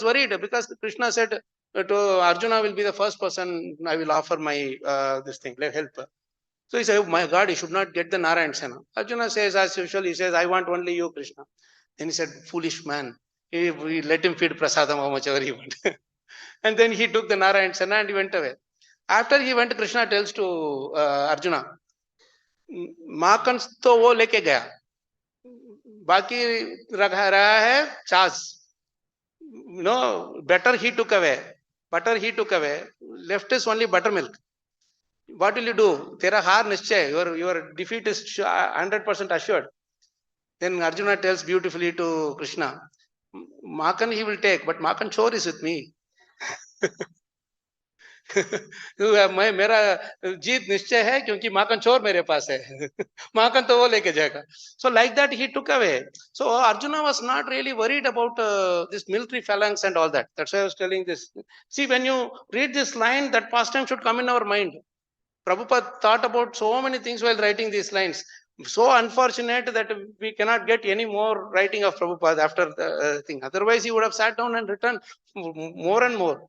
worried because Krishna said to Arjuna will be the first person I will offer my this thing, help. So he said, oh my God, he should not get the Narayan Sena. Arjuna says, as usual, he says, I want only you, Krishna. Then he said, foolish man. We let him feed prasadam how much ever he wants. And then he took the Narayan Sena and he went away. After he went, Krishna tells to Arjuna, माखन तो वो लेके गया, बाकी रहा है छाछ. No, butter he took away. Left is only buttermilk. What will you do? Tera haar nischay. Your defeat is 100% assured. Then Arjuna tells beautifully to Krishna, Makan he will take, but Makan chore is with me. मेरा जीत निश्चय है क्योंकि माखन चोर मेरे पास है. माखन तो वो लेके जाएगा. So like that he took away. So Arjuna was not really worried about this military phalanx and all that. That's why I was telling this. See, when you read this line, that pastime should come in our mind. Prabhupada thought about so many things while writing these lines. So unfortunate that we cannot get any more writing of Prabhupada after the thing. Otherwise, he would have sat down and written more and more.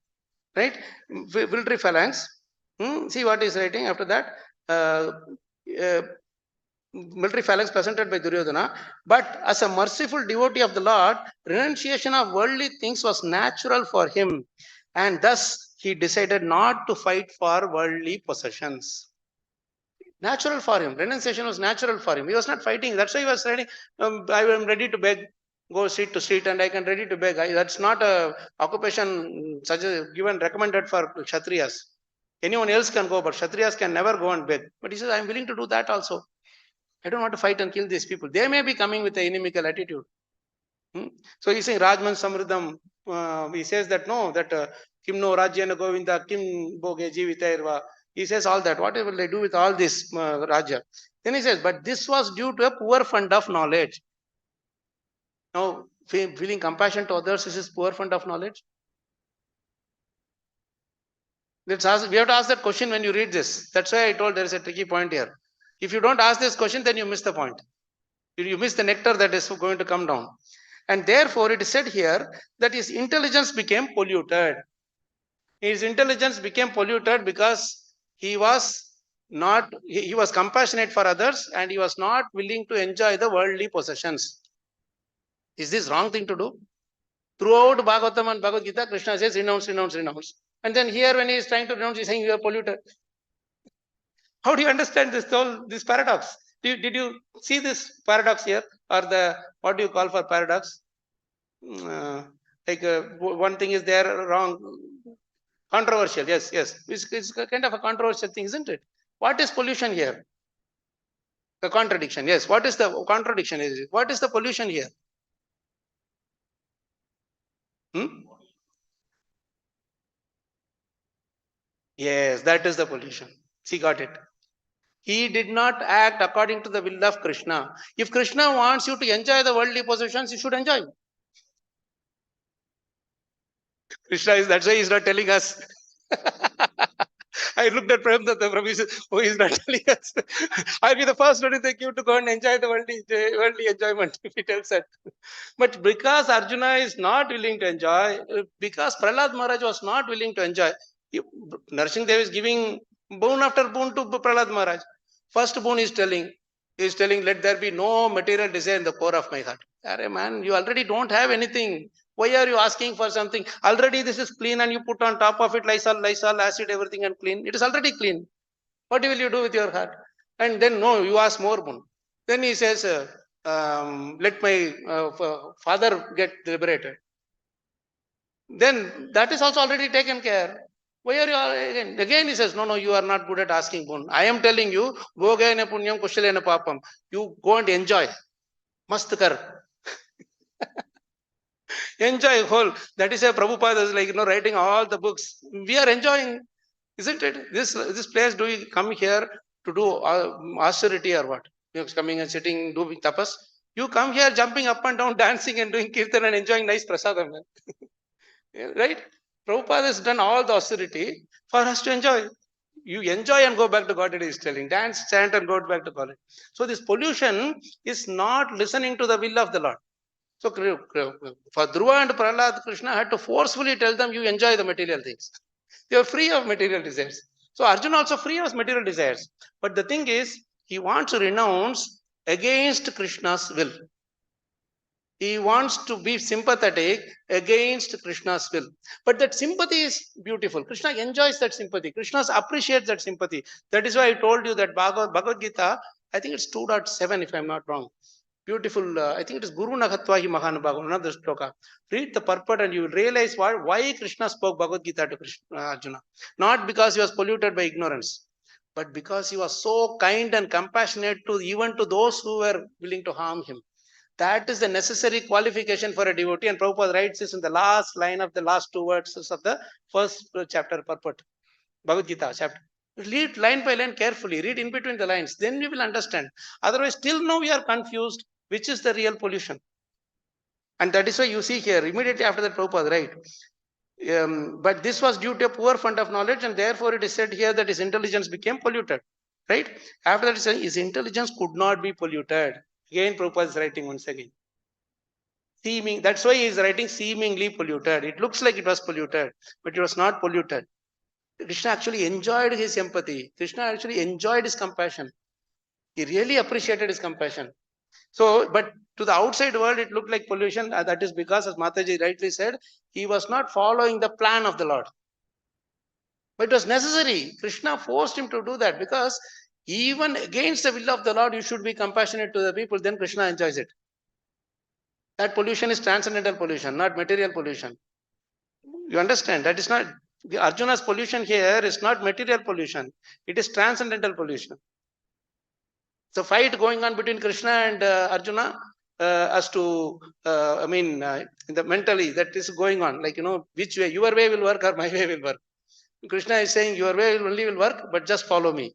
Right? Military phalanx. See what is writing after that. Military phalanx presented by Duryodhana. But as a merciful devotee of the Lord, renunciation of worldly things was natural for him. And thus he decided not to fight for worldly possessions. Natural for him. Renunciation was natural for him. He was not fighting. That's why he was saying, I am ready to beg. Go street to street and I can ready to beg. That's not a occupation such as given recommended for Kshatriyas. Anyone else can go, but Kshatriyas can never go and beg. But he says, I am willing to do that also. I don't want to fight and kill these people. They may be coming with an inimical attitude. So he's saying Rajman Samridham. He says that no, that Kim no Rajyana Govinda, Kim Boge Jivitairva. He says all that. What will they do with all this Rajya? Then he says, but this was due to a poor fund of knowledge. Now, feeling compassion to others is his poor fund of knowledge. Let's ask, we have to ask that question when you read this. That's why I told there is a tricky point here. If you don't ask this question, then you miss the point. You miss the nectar that is going to come down. And therefore, it is said here that his intelligence became polluted. His intelligence became polluted because he was compassionate for others and he was not willing to enjoy the worldly possessions. Is this wrong thing to do? Throughout Bhagavatam and Bhagavad Gita, Krishna says renounce, renounce, renounce. And then here when he is trying to renounce, he is saying you are polluted. How do you understand this paradox? Did you see this paradox here? Or what do you call for paradox? One thing is there wrong. Controversial, yes. It's kind of a controversial thing, isn't it? What is pollution here? The contradiction, yes. What is the contradiction? What is the pollution here? Yes, that is the pollution. She got it. He did not act according to the will of Krishna. If Krishna wants you to enjoy the worldly possessions, you should enjoy. Krishna is, that's why he's not telling us. I looked at Prabhu, Prabhu says, oh, he's not telling us. I'll be the first one to take you to go and enjoy the worldly enjoyment, if he tells that. But because Arjuna is not willing to enjoy, because Prahlad Maharaj was not willing to enjoy, Narsingh Dev is giving boon after boon to Prahlad Maharaj. First boon is telling, let there be no material desire in the core of my heart. Arey man, you already don't have anything. Why are you asking for something? Already this is clean and you put on top of it Lysol, acid, everything and clean. It is already clean. What will you do with your heart? And then no, you ask more boon. Then he says, let my father get liberated. Then that is also already taken care. Why are you again? Again he says, no, you are not good at asking boon. I am telling you, bhogena punyam kushalena papam. You go and enjoy. Mast kar. Enjoy whole. That is why Prabhupada is like, writing all the books. We are enjoying, isn't it? This place, do we come here to do austerity or what? You're coming and sitting, doing tapas. You come here jumping up and down, dancing and doing kirtan and enjoying nice prasadam. Right? Prabhupada has done all the austerity for us to enjoy. You enjoy and go back to God, it is telling. Dance, chant, and go back to college. So this pollution is not listening to the will of the Lord. So for Dhruva and Prahlad, Krishna had to forcefully tell them, you enjoy the material things. You are free of material desires. So Arjuna also free of material desires. But the thing is, he wants to renounce against Krishna's will. He wants to be sympathetic against Krishna's will. But that sympathy is beautiful. Krishna enjoys that sympathy. Krishna appreciates that sympathy. That is why I told you that Bhagavad Gita, I think it's 2.7 if I'm not wrong. Beautiful. I think it is Guru Nagatvahi Mahanubhaga, one of the shloka. Read the purport and you will realize why Krishna spoke Bhagavad Gita to Arjuna. Not because he was polluted by ignorance, but because he was so kind and compassionate to even to those who were willing to harm him. That is the necessary qualification for a devotee. And Prabhupada writes this in the last line of the last two verses of the first chapter purport, Bhagavad Gita chapter. Read line by line carefully. Read in between the lines. Then you will understand. Otherwise, till now we are confused. Which is the real pollution? And that is why you see here, immediately after that, Prabhupada, right? But this was due to a poor fund of knowledge, and therefore it is said here that his intelligence became polluted. Right? After that, his intelligence could not be polluted. Again, Prabhupada is writing once again. That's why he is writing seemingly polluted. It looks like it was polluted, but it was not polluted. Krishna actually enjoyed his empathy. Krishna actually enjoyed his compassion. He really appreciated his compassion. So, but to the outside world, it looked like pollution. That is because, as Mataji rightly said, he was not following the plan of the Lord. But it was necessary. Krishna forced him to do that because even against the will of the Lord, you should be compassionate to the people. Then Krishna enjoys it. That pollution is transcendental pollution, not material pollution. You understand? That is not Arjuna's pollution here is not material pollution. It is transcendental pollution. So fight going on between Krishna and Arjuna as to, mentally that is going on. Like, which way, your way will work or my way will work. Krishna is saying your way only will work, but just follow me.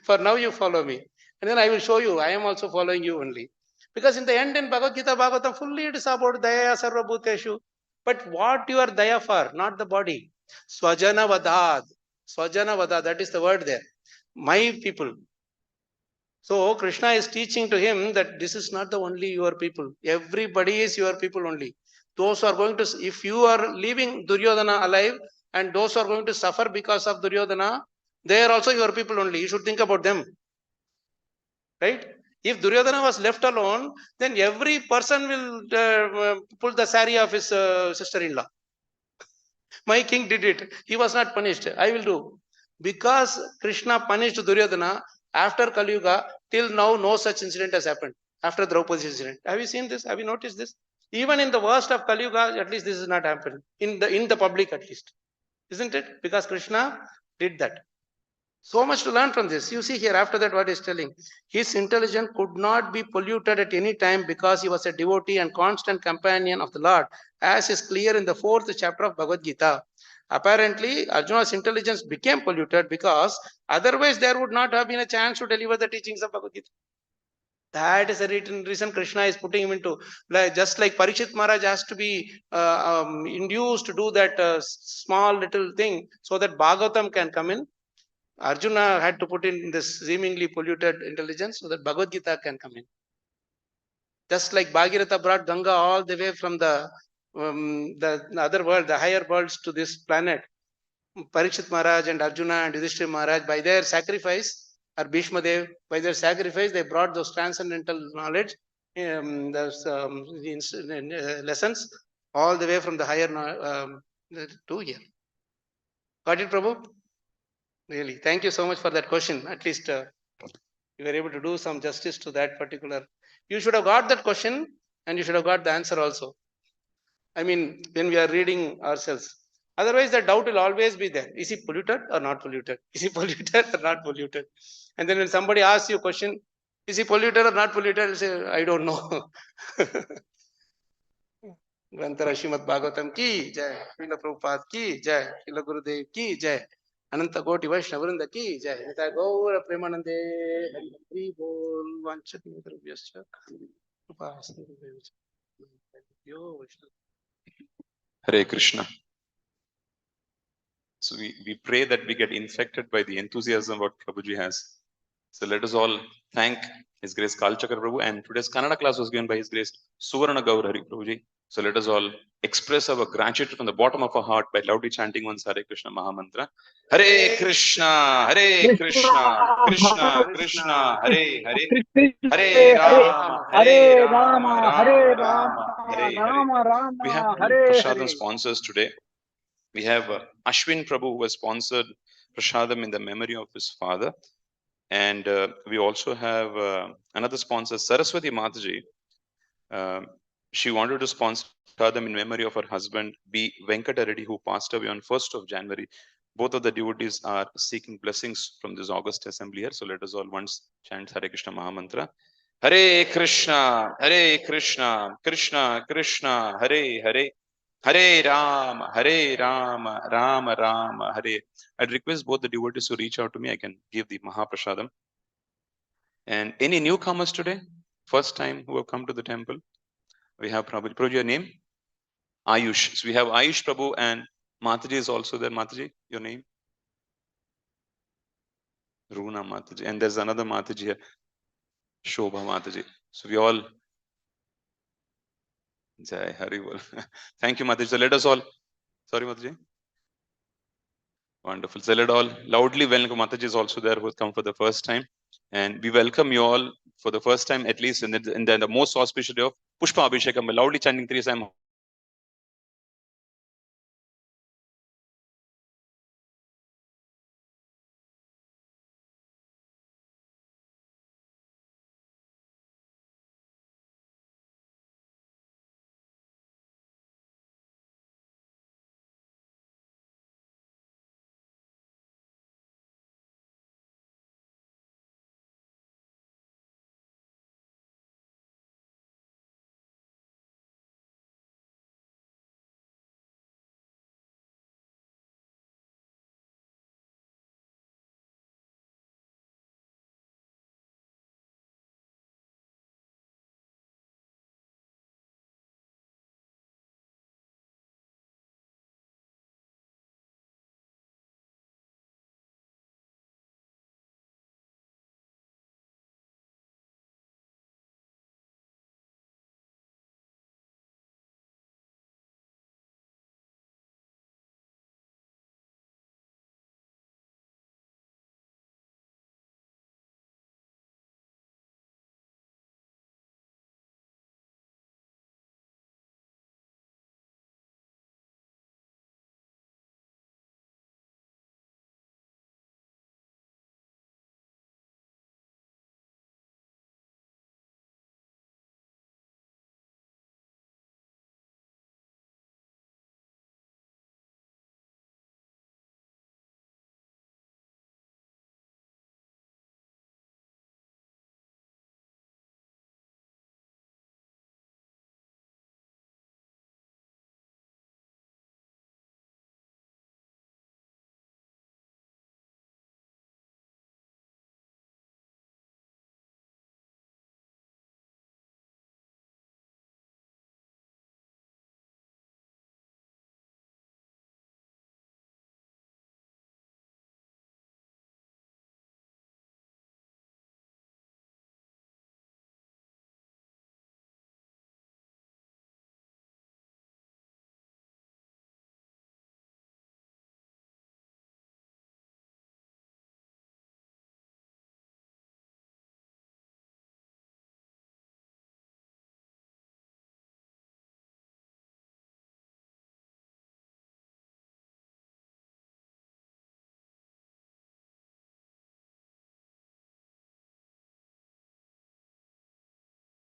For now you follow me. And then I will show you, I am also following you only. Because in the end in Bhagavad Gita, Bhagavatam, fully it is about daya sarva bhuteshu. But what you are daya for, not the body. Swajana vadad. Swajana vadad, that is the word there. My people. So Krishna is teaching to him that this is not the only your people. Everybody is your people only. Those who are going to, if you are leaving Duryodhana alive and those who are going to suffer because of Duryodhana, they are also your people only. You should think about them. Right? If Duryodhana was left alone, then every person will pull the sari of his sister-in-law. My king did it. He was not punished. I will do. Because Krishna punished Duryodhana, after Kali Yuga, till now no such incident has happened. After Draupadi's incident. Have you seen this? Have you noticed this? Even in the worst of Kali Yuga, at least this has not happened. In the public at least. Isn't it? Because Krishna did that. So much to learn from this. You see here after that what he's telling. His intelligence could not be polluted at any time because he was a devotee and constant companion of the Lord, as is clear in the 4th chapter of Bhagavad Gita. Apparently, Arjuna's intelligence became polluted because otherwise there would not have been a chance to deliver the teachings of Bhagavad Gita. That is the reason Krishna is putting him into, just like Parikshit Maharaj has to be induced to do that small little thing so that Bhagavatam can come in. Arjuna had to put in this seemingly polluted intelligence so that Bhagavad Gita can come in. Just like Bhagirata brought Ganga all the way from the other world, the higher worlds to this planet. Parikshit Maharaj and Arjuna and Yudhishthira Maharaj, by their sacrifice, or Bhishma Dev, by their sacrifice, they brought those transcendental knowledge, those lessons, all the way from the higher to here. Got it, Prabhu? Really, thank you so much for that question. At least you were able to do some justice to that particular. You should have got that question and you should have got the answer also. I mean, when we are reading ourselves. Otherwise, the doubt will always be there. Is he polluted or not polluted? Is he polluted or not polluted? And then when somebody asks you a question, is he polluted or not polluted? You say, I don't know. ग्रंथ श्रीमद भागवतम की जय, श्रील प्रभुपाद की जय, श्रील गुरुदेव की जय, अनंत कोटि वैष्णव वृंद की जय, निताय गौर प्रेमानंदे हरि बोल। वांछित द्रव्यश्च कृपा सिंधुभ्यश्च यो वैष्णव। Hare Krishna. So we pray that we get infected by the enthusiasm what Prabhuji has. So let us all thank His Grace Kalachakra Prabhu, and today's Kannada class was given by His Grace Suvarna Gaur Hari Prabhuji. So let us all express our gratitude from the bottom of our heart by loudly chanting once Hare Krishna Mahamantra. Hare Krishna, Hare Krishna, Krishna Krishna, Hare Hare, Hare Rama, Hare Rama, Rama Rama, Hare Hare. We have Prasadam sponsors today. We have Ashwin Prabhu, who has sponsored Prasadam in the memory of his father. And we also have another sponsor, Saraswati Mataji. She wanted to sponsor Prasadam in memory of her husband, B. Venkata Reddy, who passed away on 1st of January. Both of the devotees are seeking blessings from this August assembly here. So let us all once chant Hare Krishna Mahamantra. Hare Krishna, Hare Krishna, Krishna Krishna, Hare Hare, Hare Rama, Rama Rama, Hare. I'd request both the devotees to reach out to me. I can give the Mahaprasadam. And any newcomers today? First time who have come to the temple? We have Prabhu. Prabhu, your name? Ayush. So we have Ayush Prabhu, and Mataji is also there. Mataji, your name? Runa Mataji. And there's another Mataji here, Shobha Mataji. So we all... Jai Hari Bol. Thank you, Mataji. So let us all... Sorry, Mataji. Wonderful. So let all loudly welcome. Mataji is also there, who has come for the first time. And we welcome you all for the first time, at least in the most auspicious day of Pushpa Abhishekam. Loudly chanting 3 times